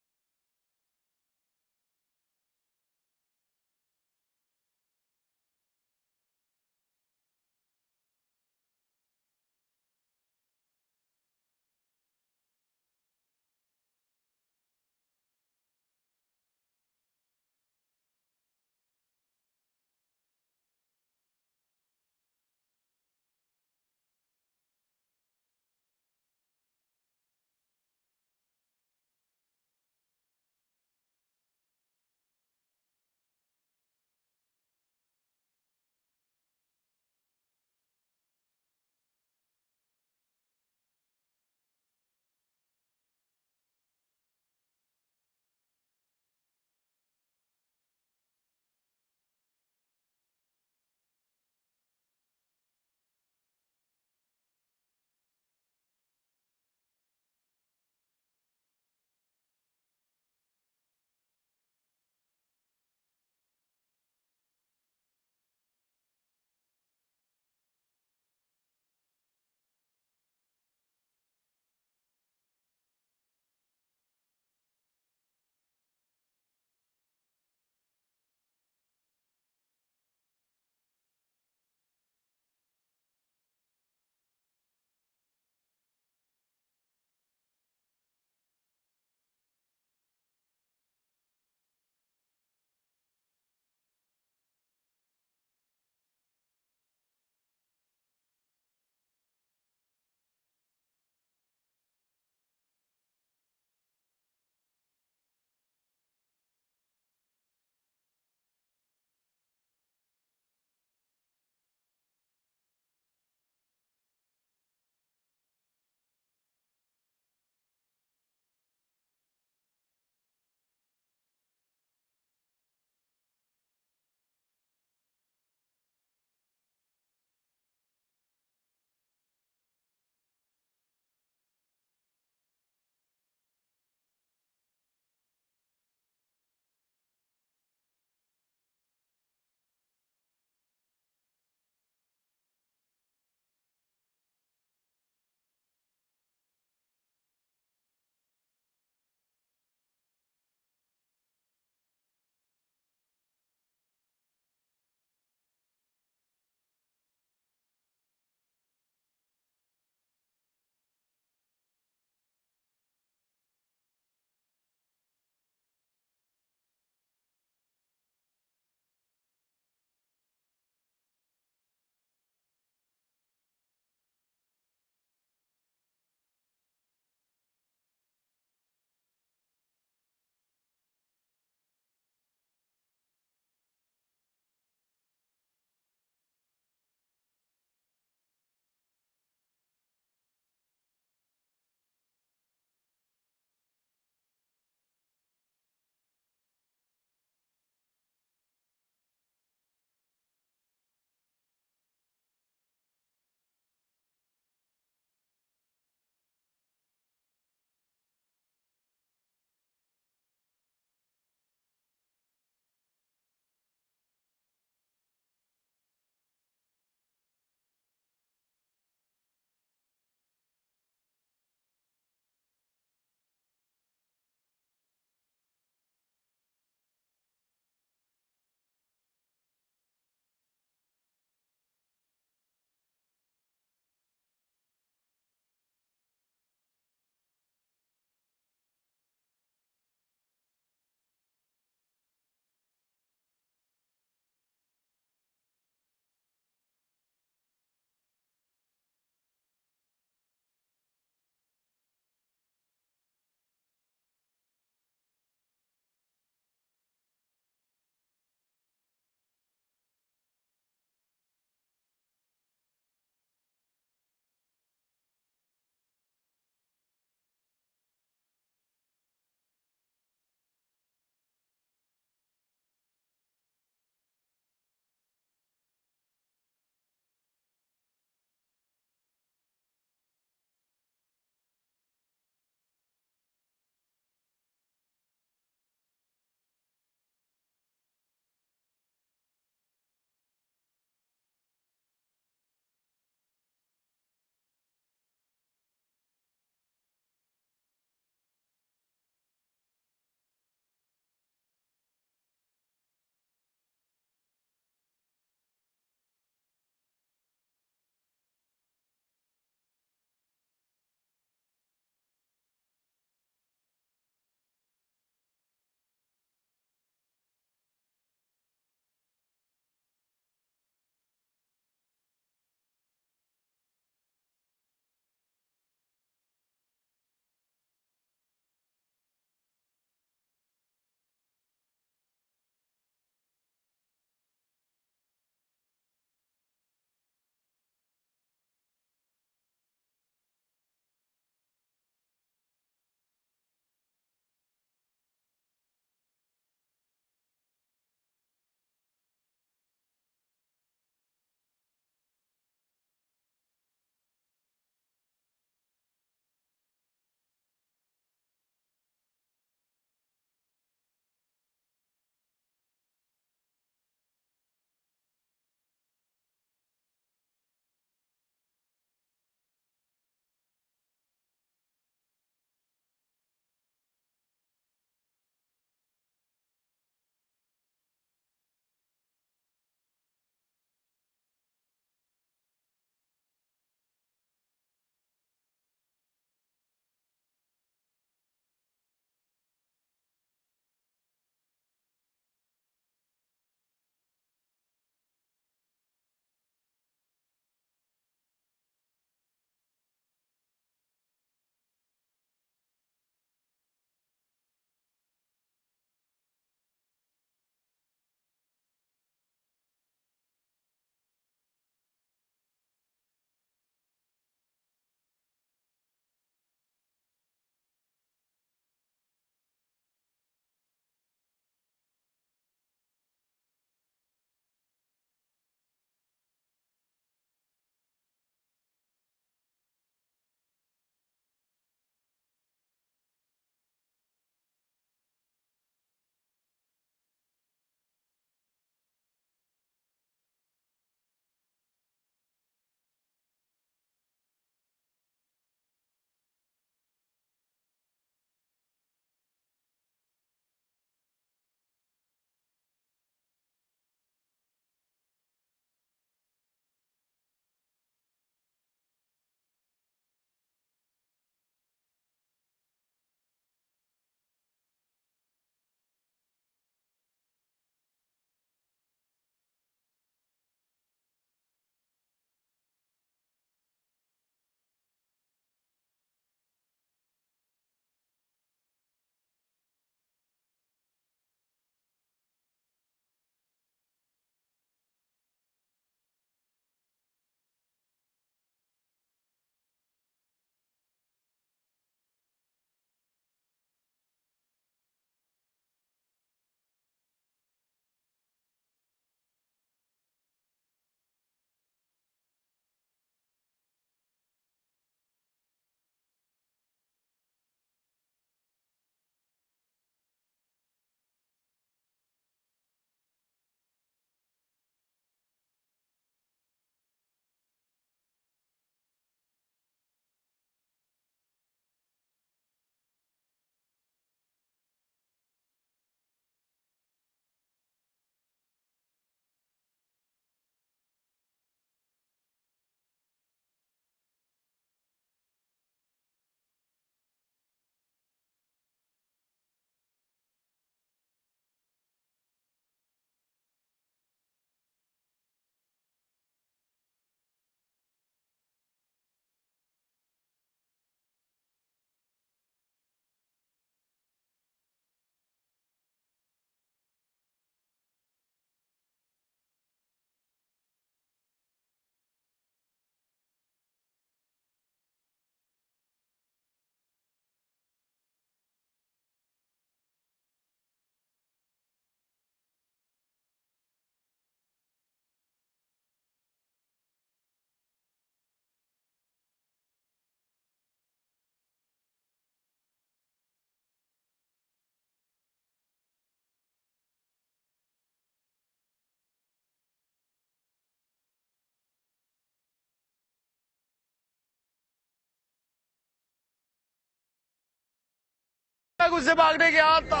उससे भागने गया था।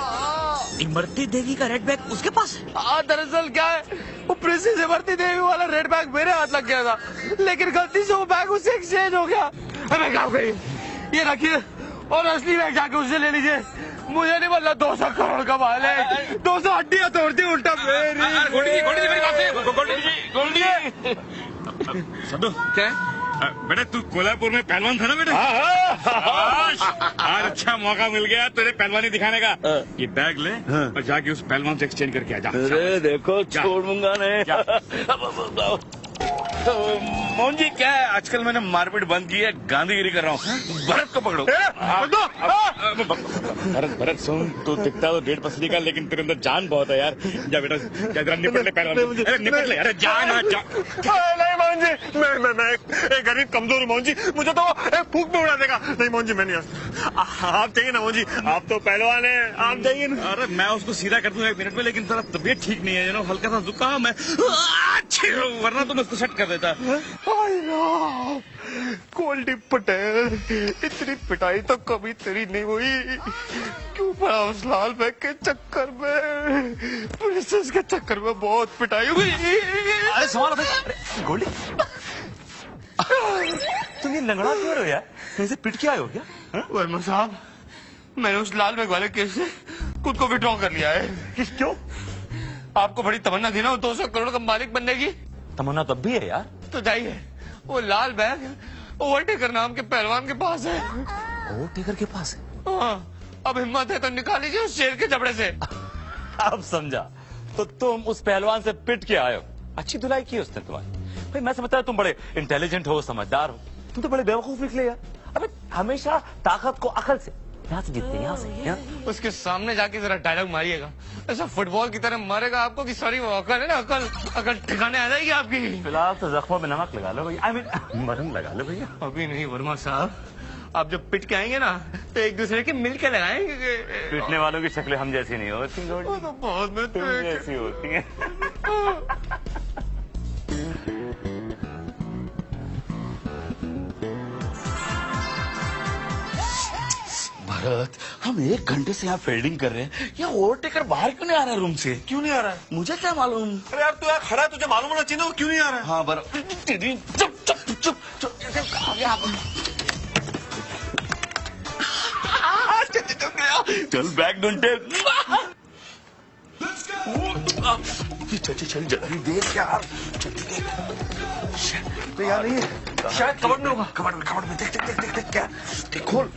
इमरती देवी का रेड बैग उसके पास है? हाँ, दरअसल क्या है, वो प्रिंसेस इमरती देवी वाला रेड बैग मेरे हाथ लग गया था, लेकिन गलती से वो बैग उससे एक्सचेंज हो गया। मैं क्या गई, ये रखिए और असली बैग जाके उससे ले लीजिए। मुझे नहीं बोला 200 करोड़ का माल है, 200 हड्डियां तोड़ती उल्टा मेरी। सदो क्या बेटा, तू कोल्हापुर में पहलवान था ना बेटा? आज अच्छा मौका मिल गया तेरे पहलवानी दिखाने का। ये बैग ले और जाके उस पहलवान से एक्सचेंज करके आ जा। अरे देखो छोड़ूंगा नहीं। तो मोहन जी क्या है, आजकल मैंने मारपीट बंद की है, गांधीगिरी कर रहा हूँ। भरत को पकड़ो। भरत सुन, तू दिखता तो 1.5 पसली का, लेकिन तेरे अंदर जान बहुत है यार। जा बेटा, जरा निपट ले पहलवान। अरे निपट ले, अरे जान जा। नहीं मोहन जी, मैं एक गरीब कमजोर हूँ मोहन जी, मुझे तो एक फूक में उड़ा देगा। नहीं मोहन जी, मैं नहीं आप चाहिए ना मोहन जी, आप तो पहलवान है, आप चाहिए ना। अरे मैं उसको सीधा कर दूं 1 मिनट में, लेकिन तेरा तबीयत ठीक नहीं है, हल्का सा जुकाम है, वरना तो मैं उसको सेट कर देता। कुलदीप पटेल, इतनी पिटाई तो कभी तेरी नहीं हुई। क्यों पड़ा उस लाल बैग के चक्कर में, प्रिंसेस के चक्कर में बहुत पिटाई हुई। अरे सवाल गोल्डी, तुम ये लंगड़ा क्यों हो यार? कैसे पिट के आए हो क्या? वर्मा साहब, मैंने उस लाल बैग वाले केस से खुद को विड्रॉ कर लिया है। क्यों? आपको बड़ी तमन्ना थी ना 200 करोड़ का मालिक बनने की। तमन्ना तब भी है यार। तो जाइए, वो लाल बैग ओवरटेकर नाम के पहलवान के पास है। ओवरटेकर के पास है? हाँ, अब हिम्मत है तो निकाल लीजिए उस शेर के जबड़े से। अब समझा, तो तुम उस पहलवान से पिट के आए हो। अच्छी धुलाई की उसने तुम्हारी। भाई मैं समझता है तुम बड़े इंटेलिजेंट हो, समझदार हो, तुम तो बड़े बेवकूफ निकले यार। अबे हमेशा ताकत को अकल से, यहाँ से जीतते हैं, यहाँ से। उसके सामने जाके जरा डायलॉग मारिएगा, ऐसा फुटबॉल की तरह मारेगा आपको कि सारी वो अकल है ना, अकल ठिकाने आ जाएगी आपकी। फिलहाल तो जख्मों में नमक लगा लो भैया, I mean, मरहम लगा लो भैया। अभी नहीं वर्मा साहब, आप जब पिट के आएंगे ना तो एक दूसरे के मिल के लगाएंगे। पिटने वालों की शक्लें हम जैसी नहीं होती, वो तो बहुत तुम जैसी होती हैं। भरत, हम 1 घंटे से यहाँ फील्डिंग कर रहे हैं, यहाँ ओवरटेकर बाहर क्यों नहीं आ रहा है रूम से? क्यों नहीं आ रहा है? मुझे क्या मालूम? अरे यार तू यार खड़ा है, तुझे मालूम होना चाहिए ना, क्यों नहीं आ रहा है? हाँ भरत, चुप चुप चुप चल बैग ढूंढते। चल जल्दी देख यार, तो यार नहीं है, शायद कबर्ड में होगा। कबर्ड में देख देख देख देख क्या देख, खोल।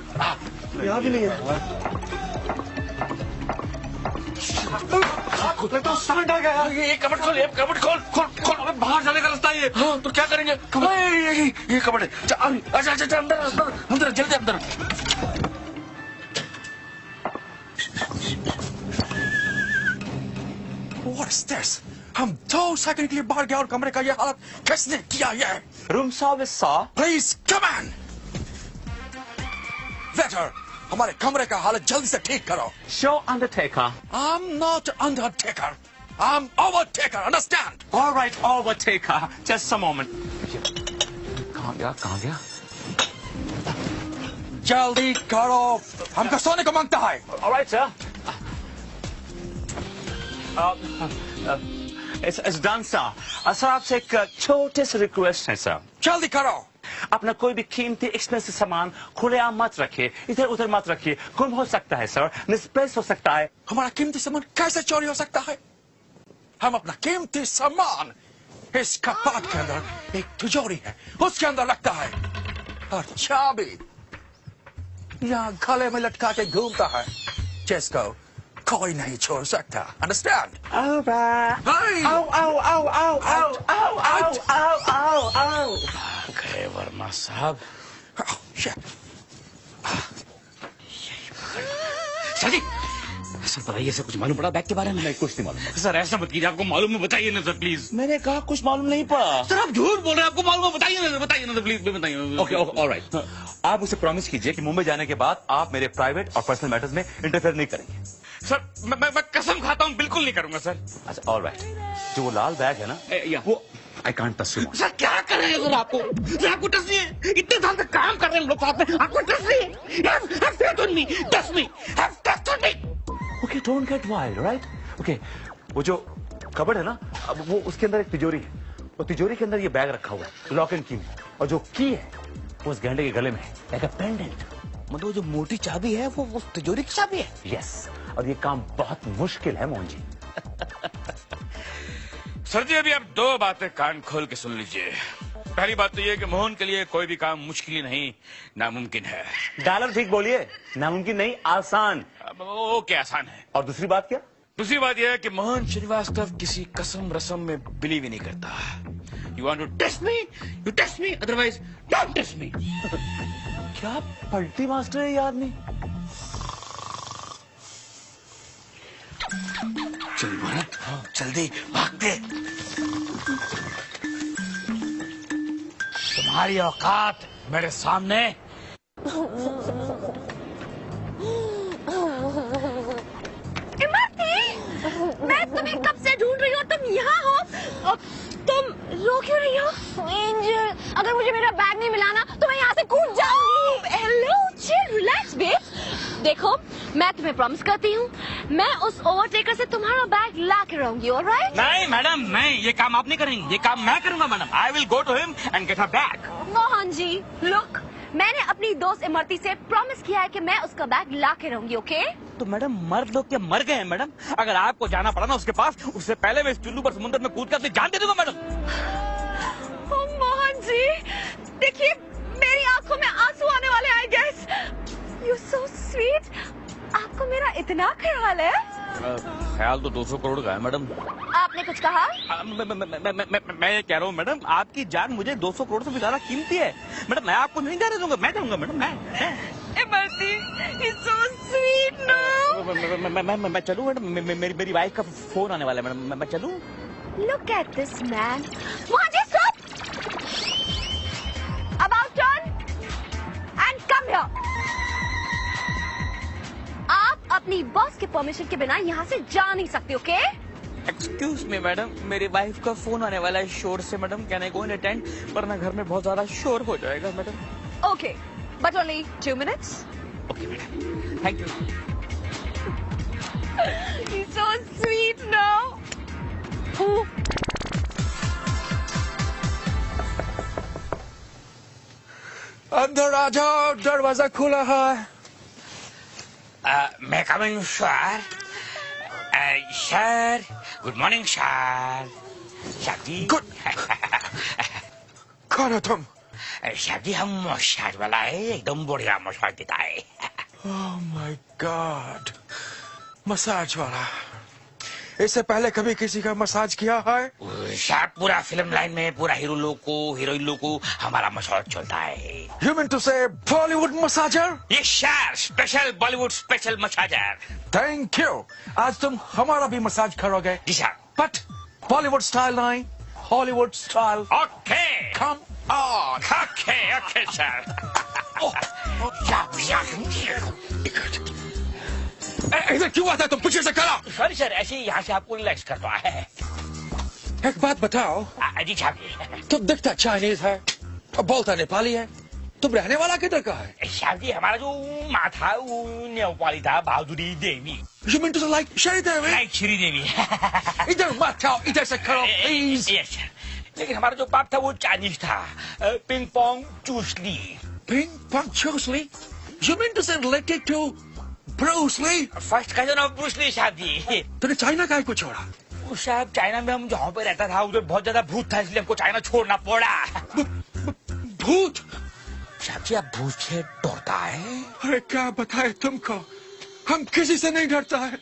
यहाँ भी नहीं है। तो सांड आ गया। ये कबर्ड खोल, ये कबर्ड खोल खोल खोल। अबे बाहर जाने का रास्ता है ये। हाँ तो क्या करेंगे? ये कबर्ड है। अच्छा अच्छा अंदर अंदर अंदर जल्दी अंदर। What is this? हम 2 सेकंड के लिए बाहर गए और कमरे का ये हालत किसने किया ये? Room service sir. Please come on. Waiter, हमारे कमरे का हालत जल्दी से ठीक करो। Show undertaker. I'm not undertaker. I'm overtaker. Understand? All right, overtaker. Just a moment. कहाँ गया? जल्दी करो, हमको सोने को मांगता है। All right, sir. It's done, sir. Sir आपसे एक छोटे से रिक्वेस्ट है सर। जल्दी करो। अपना कोई भी कीमती एक्सपेंसिव सामान खुलेआम मत रखिए, इधर उधर मत रखिए, गुम हो सकता है सर, मिसप्लेस हो सकता है। हमारा कीमती सामान कैसे चोरी हो सकता है? हम अपना कीमती सामान इस कपाट के अंदर एक तिजोरी है, उसके अंदर रखता है, और चाबी यहाँ गले में लटका के घूमता है, जिसको कोई नहीं छोड़ सकता। Understand? गए वर्मा साहब। सर जी, सर बताइए, सर कुछ मालूम पड़ा बैग के बारे में? नहीं, कुछ नहीं मालूम। सर ऐसा मत कीजिए, आपको मालूम है बताइए ना सर प्लीज। मैंने कहा कुछ मालूम नहीं पड़ा। सर आप झूठ बोल रहे हैं, आपको मालूम है बताइए ना प्लीज बताइए। ओके ऑलराइट, आप मुझे प्रॉमिस कीजिए कि मुंबई जाने के बाद आप मेरे प्राइवेट और पर्सनल मैटर्स में इंटरफेयर नहीं करेंगे। सर मैं कसम खाता हूँ बिल्कुल नहीं करूंगा सर। अच्छा ऑलराइट, जो वो लाल बैग है ना, या वो I can't touch you. Sir क्या करें अगर आपको टच नहीं है? इतने साल से काम कर रहे हैं हम लोग साथ में, आपको टच नहीं है? Have faith on me, trust me, have trust on me. Okay don't get wild, right? Okay, वो जो कबर्ड है ना, अब वो उसके अंदर एक तिजोरी है, वो तिजोरी के अंदर ये बैग रखा हुआ है लॉक एंड की में, और जो की है वो उस गेंडे के गले में है, लाइक अ पेंडेंट। मतलब जो मोटी चाबी है वो उस तिजोरी की चाबी है। यस, और ये काम बहुत मुश्किल है मोहन जी। सर जी अभी आप दो बातें कान खोल के सुन लीजिए। पहली बात तो ये कि मोहन के लिए कोई भी काम मुश्किल ही नहीं, नामुमकिन है। डॉलर ठीक बोलिए, नामुमकिन नहीं, आसान। वो क्या आसान है? और दूसरी बात क्या? दूसरी बात यह है कि मोहन श्रीवास्तव किसी कसम रसम में बिलीव ही नहीं करता। You want to test me, you test me, otherwise don't test me. क्या पलटी मास्टर है ये आदमी। चल भरत, जल्दी भागते। तुम्हारी औकात मेरे सामने। इमरती, मैं तुम्हें कब से ढूंढ रही हूँ, तुम यहाँ हो। तुम रो क्यों रही हो? एंजल, अगर मुझे मेरा बैग नहीं मिला ना तो मैं यहाँ से कूद जाऊंगी। Hello, chill, relax babe. देखो, मैं तुम्हें प्रॉमिस करती हूँ, मैं उस ओवरटेकर से तुम्हारा बैग ला के रहूंगी, ऑलराइट? नहीं मैडम, नहीं, ये काम आप नहीं करेंगी, ये काम मैं करूंगा madam. I will go to him and get her bag. Mohan ji, look, मैंने अपनी दोस्त इमरती से प्रॉमिस किया है कि मैं उसका बैग ला के रहूंगी, ओके? तो मैडम मर्द लोग क्या मर गए हैं मैडम? अगर आपको जाना पड़ा ना उसके पास, उससे पहले मैं इस चुल्लू पर समुद्र में कूद कर अपनी जान दे दूंगा मैडम। मोहन जी, देखिए मेरी आंखों में आंसू आने वाले, I guess. You so sweet. आपको मेरा इतना ख्याल है? ख्याल तो 200 करोड़ का है मैडम। आपने कुछ कहा? मैं ये कह रहा हूँ मैडम, आपकी जान मुझे 200 करोड़ से भी ज्यादा कीमती है मैडम। मैं आपको नहीं जाने दूंगा, मैं जाऊंगा madam. Imarti, he's so sweet now. मैं चलूँ मैडम? मेरी वाइफ का फोन आने वाला है मैडम, मैं चलूँ? Look at this man. Mohan ji, stop. About turn and come here. आप अपनी बॉस के परमिशन के बिना यहाँ से जा नहीं सकते, ओके? एक्सक्यूज मी मैडम, मेरी वाइफ का फोन आने वाला है शोर से madam. Can I go and attend? वरना घर में बहुत ज्यादा शोर हो जाएगा madam. Okay, but only 2 minutes. Okay madam, thank you. He's so sweet now. अंदर आ जाओ, दरवाजा खुला है। मैं coming sir? Sir, good morning sir. शादी गुड। कौन हो तुम? शादी हम मसाज वाला है, एकदम बढ़िया मसाज देता है। ओह माय गॉड, मसाज वाला। इससे पहले कभी किसी का मसाज किया है? सर पूरा फिल्म लाइन में पूरा हीरो लोग को, हीरोइन लोग को हमारा मसाज चलता है। You mean to say Bollywood massager? Yes sir, special Bollywood special massager. Thank you. आज तुम हमारा भी मसाज करोगे? जी सर। But Bollywood style नहीं, Hollywood style. Okay, Come on. Okay okay sir. इधर क्यों आता तुम? पीछे से करो। सॉरी सर, ऐसे ही यहाँ से आपको रिलैक्स करता है। एक बात बताओ, जी साहब। तुम दिखता चाइनीज है और बोलता नेपाली है, तुम रहने वाला किधर का है? साहब जी, हमारा जो माँ था वो नेपाली था, बहादुरी देवी। You mean to say like Sridevi? Like Sridevi. इधर मत आओ, इधर से करो प्लीज। यस सर, लेकिन हमारा जो बाप था वो चाइनीज था, पिंग पोंग चूसली। पिंग पोंग चूसली? You mean to say related to Bruce Lee? First का जो नाम ब्रूस ली साहब जी। तूने चाइना का ही को छोड़ा? साहब चाइना में हम जहाँ पे रहता था उधर बहुत ज्यादा भूत था, इसलिए हमको चाइना छोड़ना पड़ा। भूत? साहब जी, आप भूत से डरता है? अरे क्या बताए तुमको, हम किसी से नहीं डरता है,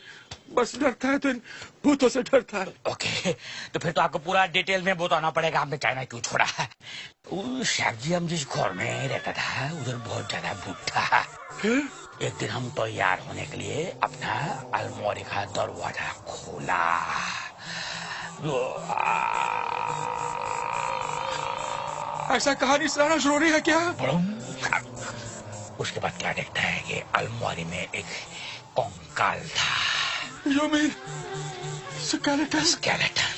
बस डरता है तो इन भूतों से डरता है। ओके, तो फिर तो आपको पूरा डिटेल में बताना पड़ेगा आपने चाइना क्यों छोड़ा। साहब जी, हम जिस घर में रहता था उधर बहुत ज्यादा भूत था। फिर एक दिन हम तैयार होने के लिए अपना अलमारी का दरवाजा खोला। ऐसा कहानी सुनाना जरूरी है क्या? उसके बाद क्या देखता है कि अलमारी में एक कंकाल था। You mean skeleton? स्केलेटन।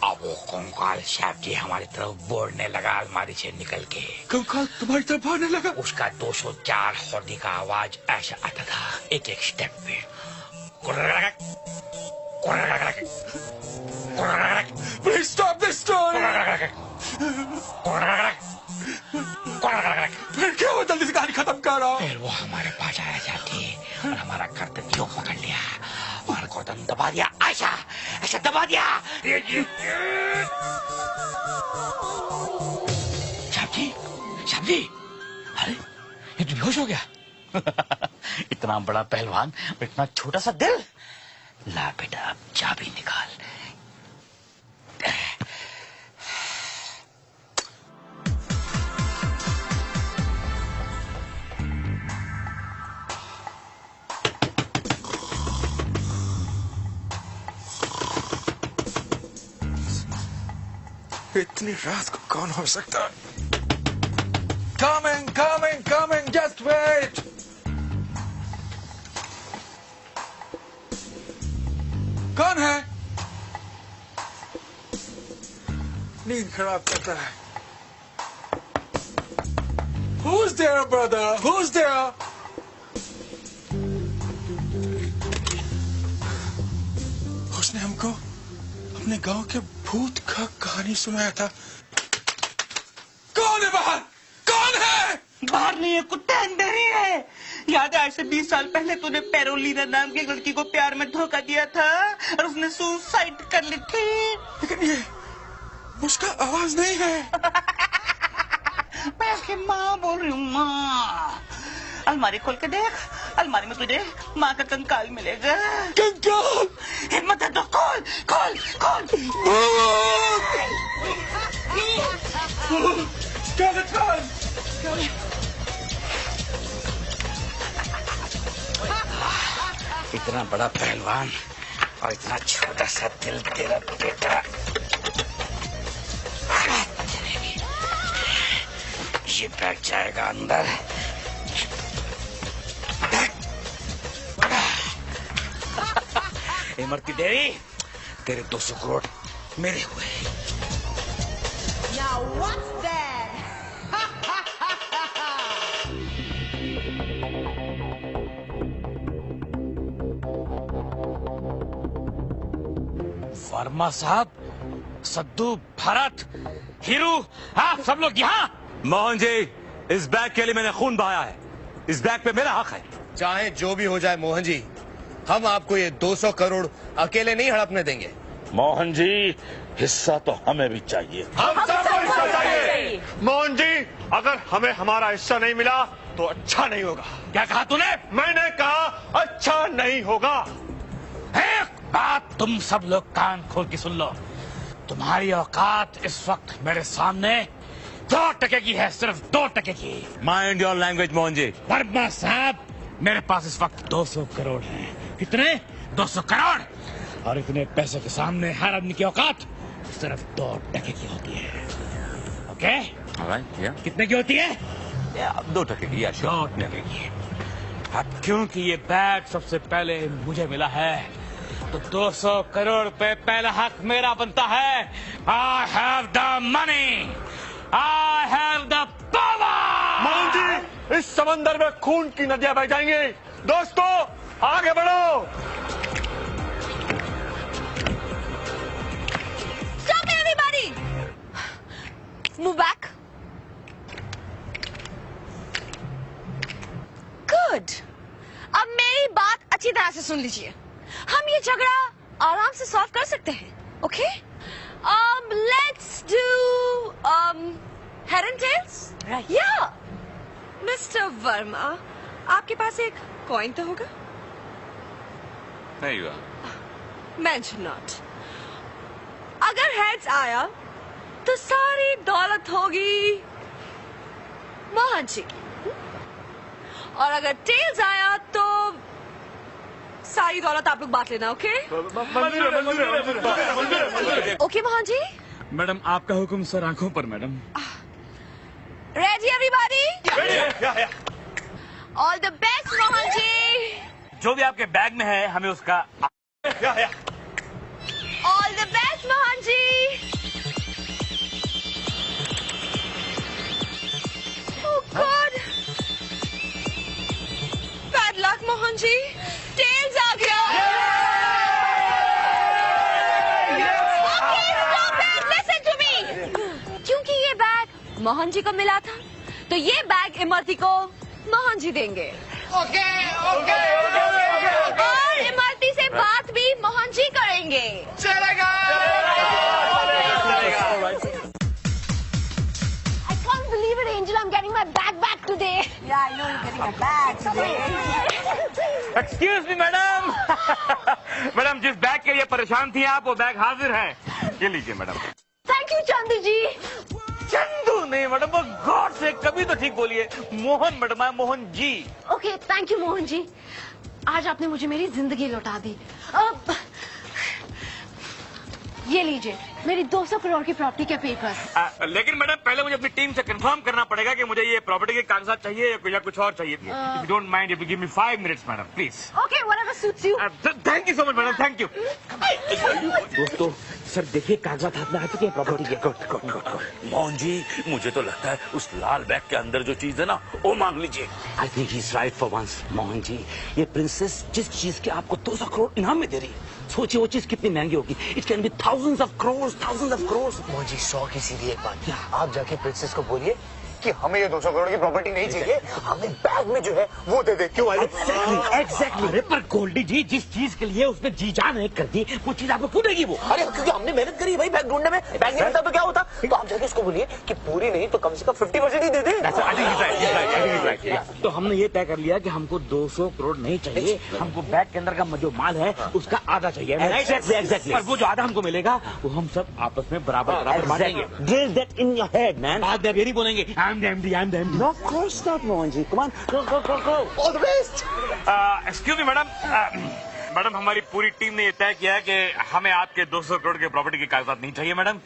अब वो कंकाल साहब जी हमारी तरफ बोलने लगा अलमारी से निकल के। कंकाल तुम्हारी तरफ भागने लगा? उसका 204 हॉर्दी का आवाज ऐसा आता था एक एक स्टेप पे। Please stop this story. फिर क्या हुआ? जल्दी से कहानी खत्म करो। फिर वो हमारे पास आया जाती और हमारा गर्दन यूं पकड़ लिया और गर्दन दबा दिया, ऐसा ऐसा दबा दिया। साहब जी, अरे ये तो बेहोश हो गया। इतना बड़ा पहलवान और इतना छोटा सा दिल। ला बेटा अब चाबी निकाल। इतनी रात को कौन हो सकता है? Coming, just wait. कौन है? नींद खराब करता है। Who's there, brother? Who's there? उसने हमको अपने गांव के भूत का कहानी सुनाया था। कौन है बाहर? कौन है? बाहर नहीं है, कुत्ते अंदर ही है। याद है आज से 20 साल पहले तूने पेरोलीना नाम की लड़की को प्यार में धोखा दिया था और उसने सुसाइड कर ली थी। लेकिन ये उसका आवाज नहीं है। मैं उसकी माँ बोल रही हूँ, माँ। अलमारी खोल के देख, अलमारी में तुझे माँ का कंकाल मिलेगा। कंकाल? हिम्मत है तो खोल खोल खोल। इतना बड़ा पहलवान और इतना छोटा सा दिल तेरा बेटा। ये बैठ जाएगा अंदर। इमरती देवी, तेरे 200 करोड़ मेरे हुए। Now what's that? वर्मा साहब, सद्दू, भरत, हीरू, आप सब लोग यहाँ। मोहन जी, इस बैग के लिए मैंने खून बहाया है। इस बैग पे मेरा हक है। चाहे जो भी हो जाए मोहन जी, हम आपको ये 200 करोड़ अकेले नहीं हड़पने देंगे। मोहन जी, हिस्सा तो हमें भी चाहिए। हम सबको हिस्सा चाहिए। मोहन जी, अगर हमें हमारा हिस्सा नहीं मिला तो अच्छा नहीं होगा। क्या कहा तूने? मैंने कहा अच्छा नहीं होगा। एक बात तुम सब लोग कान खोल के सुन लो। तुम्हारी औकात इस वक्त मेरे सामने 2% की है, सिर्फ 2% की। Mind your language Mohan ji. Verma साहब, मेरे पास इस वक्त 200 करोड़ हैं। कितने? 200 करोड़। और इतने पैसे के सामने हर आदमी की औकात सिर्फ 2% की होती है। ओके? कितने की होती है? 2% की। 2% की। अब क्योंकि ये बैग सबसे पहले मुझे मिला है तो 200 करोड़ पे पहला हक मेरा बनता है। I have the money. I have the power. Mohan ji, इस समंदर में खून की नदियां बह जाएंगी। दोस्तों, आगे बढ़ो। Stop everybody. Move back. Good. अब मेरी बात अच्छी तरह से सुन लीजिए। हम ये झगड़ा आराम से सॉल्व कर सकते हैं, okay? Let's do head and tails. Right. Yeah. Mr. Verma, आपके पास एक कॉइन तो होगा? नहीं हुआ। Mention not. अगर हेड्स आया तो सारी दौलत होगी मोहन जी की, और अगर टेल्स आया तो सारी दौलत आप लोग बांट लेना, okay? Okay Mohan ji? Madam, आपका हुक्म सर आंखों पर। Madam, ready everybody? All the best Mohan ji. जो भी आपके बैग में है हमें उसका all the best Mohan ji. Mohan ji को मिला था, तो ये बैग इमरती को मोहन जी देंगे। ओके ओके ओके और इमरती से बात भी मोहन जी करेंगे। चलेगा। I can't believe it, Angel. I'm getting my bag back today. Yeah, I know you're getting a bag today. Excuse me madam. Madam, जिस बैग के लिए परेशान थी आप, वो बैग हाजिर है। ये लीजिए madam. Thank you, Chandu ji. Chandu नहीं मैडम, वो गॉड से कभी तो ठीक बोलिए। मोहन मैडम है, Mohan ji. Okay, thank you, Mohan जी। आज आपने मुझे मेरी जिंदगी लौटा दी। अब ये लीजिए मेरी 200 करोड़ की प्रॉपर्टी के पेपर्स। लेकिन मैडम, पहले मुझे अपनी टीम से कंफर्म करना पड़ेगा कि मुझे ये प्रॉपर्टी के कागजात चाहिए या कुछ और चाहिए। If you don't mind, if you give me 5 minutes, madam, please. Okay, whatever suits you. Thank you so much madam, thank you. दोस्तों, सर देखिए कागजात हाथ में आ चुके हैं प्रॉपर्टी के। मोहन जी, मुझे तो लगता है उस लाल बैग के अंदर जो चीज है ना, वो मांग लीजिए। I think he is right for once. Mohan ji, ये प्रिंसेस जिस चीज के आपको 200 करोड़ इनाम में दे रही है, सोचिए वो चीज कितनी महंगी होगी। It can be thousands of crore. Mohan ji, 100 की सीधी एक बात, आप जाके प्रिंसेस को बोलिए कि हमें ये 200 करोड़ की प्रॉपर्टी नहीं चाहिए, हमें बैग में जो है वो दे दे। क्यों भाई? एग्जैक्टली। अरे पर गोल्डी जी, जिस चीज के लिए उसने जी जान एक कर दी, वो चीज आपको क्यों देगी वो? अरे क्योंकि हमने मेहनत करी भाई बैग ढूंढने में। बैग नहीं मिलता तो क्या होता? तो आप जाके उसको बोलिए कि पूरी नहीं तो कम से कम 50% ही दे दे। तो हमने ये तय कर लिया कि हमको 200 करोड़ नहीं चाहिए, हमको बैग के अंदर का जो माल है उसका आधा चाहिए। एग्जैक्टली। पर वो जो आधा हमको मिलेगा वो हम सब आपस में बराबर बांटेंगे। Drill that in your head man. बाद में ये नहीं बोलेंगे I'm the MD. No, of course not, Mohan ji. Come on, go. All the best. Excuse me madam. Madam, हमारी पूरी टीम ने ये तय किया है कि हमें आपके 200 करोड़ के प्रॉपर्टी के कागजात नहीं चाहिए मैडम।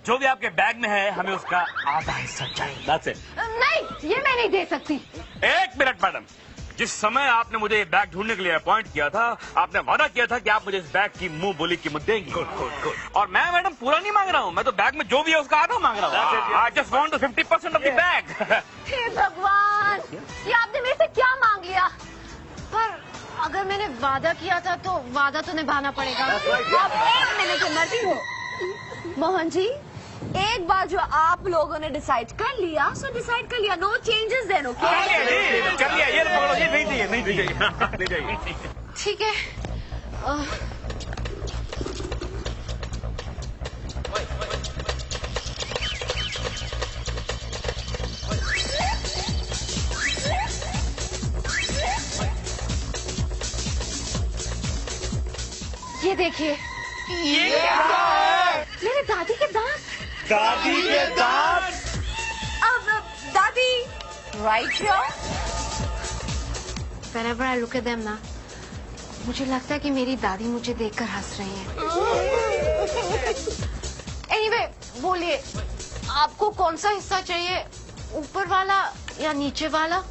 जो भी आपके बैग में है, हमें उसका आधा हिस्सा चाहिए। That's it. नहीं, ये मैं नहीं दे सकती। एक मिनट मैडम, जिस समय आपने मुझे ये बैग ढूंढने के लिए अपॉइंट किया था, आपने वादा किया था कि आप मुझे इस बैग की मुंह बोली कीमत देंगी। और मैं मैडम पूरा नहीं मांग रहा हूँ, मैं तो बैग में जो भी है उसका आधा मांग रहा हूँ। I just want 50% of the bag. हे भगवान, ये आपने मेरे से क्या मांग लिया? पर अगर मैंने वादा किया था तो वादा तो निभाना पड़ेगा। आप एक मिनट इमरती हो। मोहन जी, एक बार जो आप लोगों ने डिसाइड कर लिया, सो डिसाइड कर लिया। No changes then, okay? कर लिया, ये पकड़ो, ये नहीं चाहिए। ठीक है। ये देखिए, ये क्या है? मेरे दादी के दांत। दादी के दांत? अब दादी, right here. Whenever I look at them ना, मुझे लगता है कि मेरी दादी मुझे देखकर हंस रही है। Anyway, बोलिए, आपको कौन सा हिस्सा चाहिए, ऊपर वाला या नीचे वाला?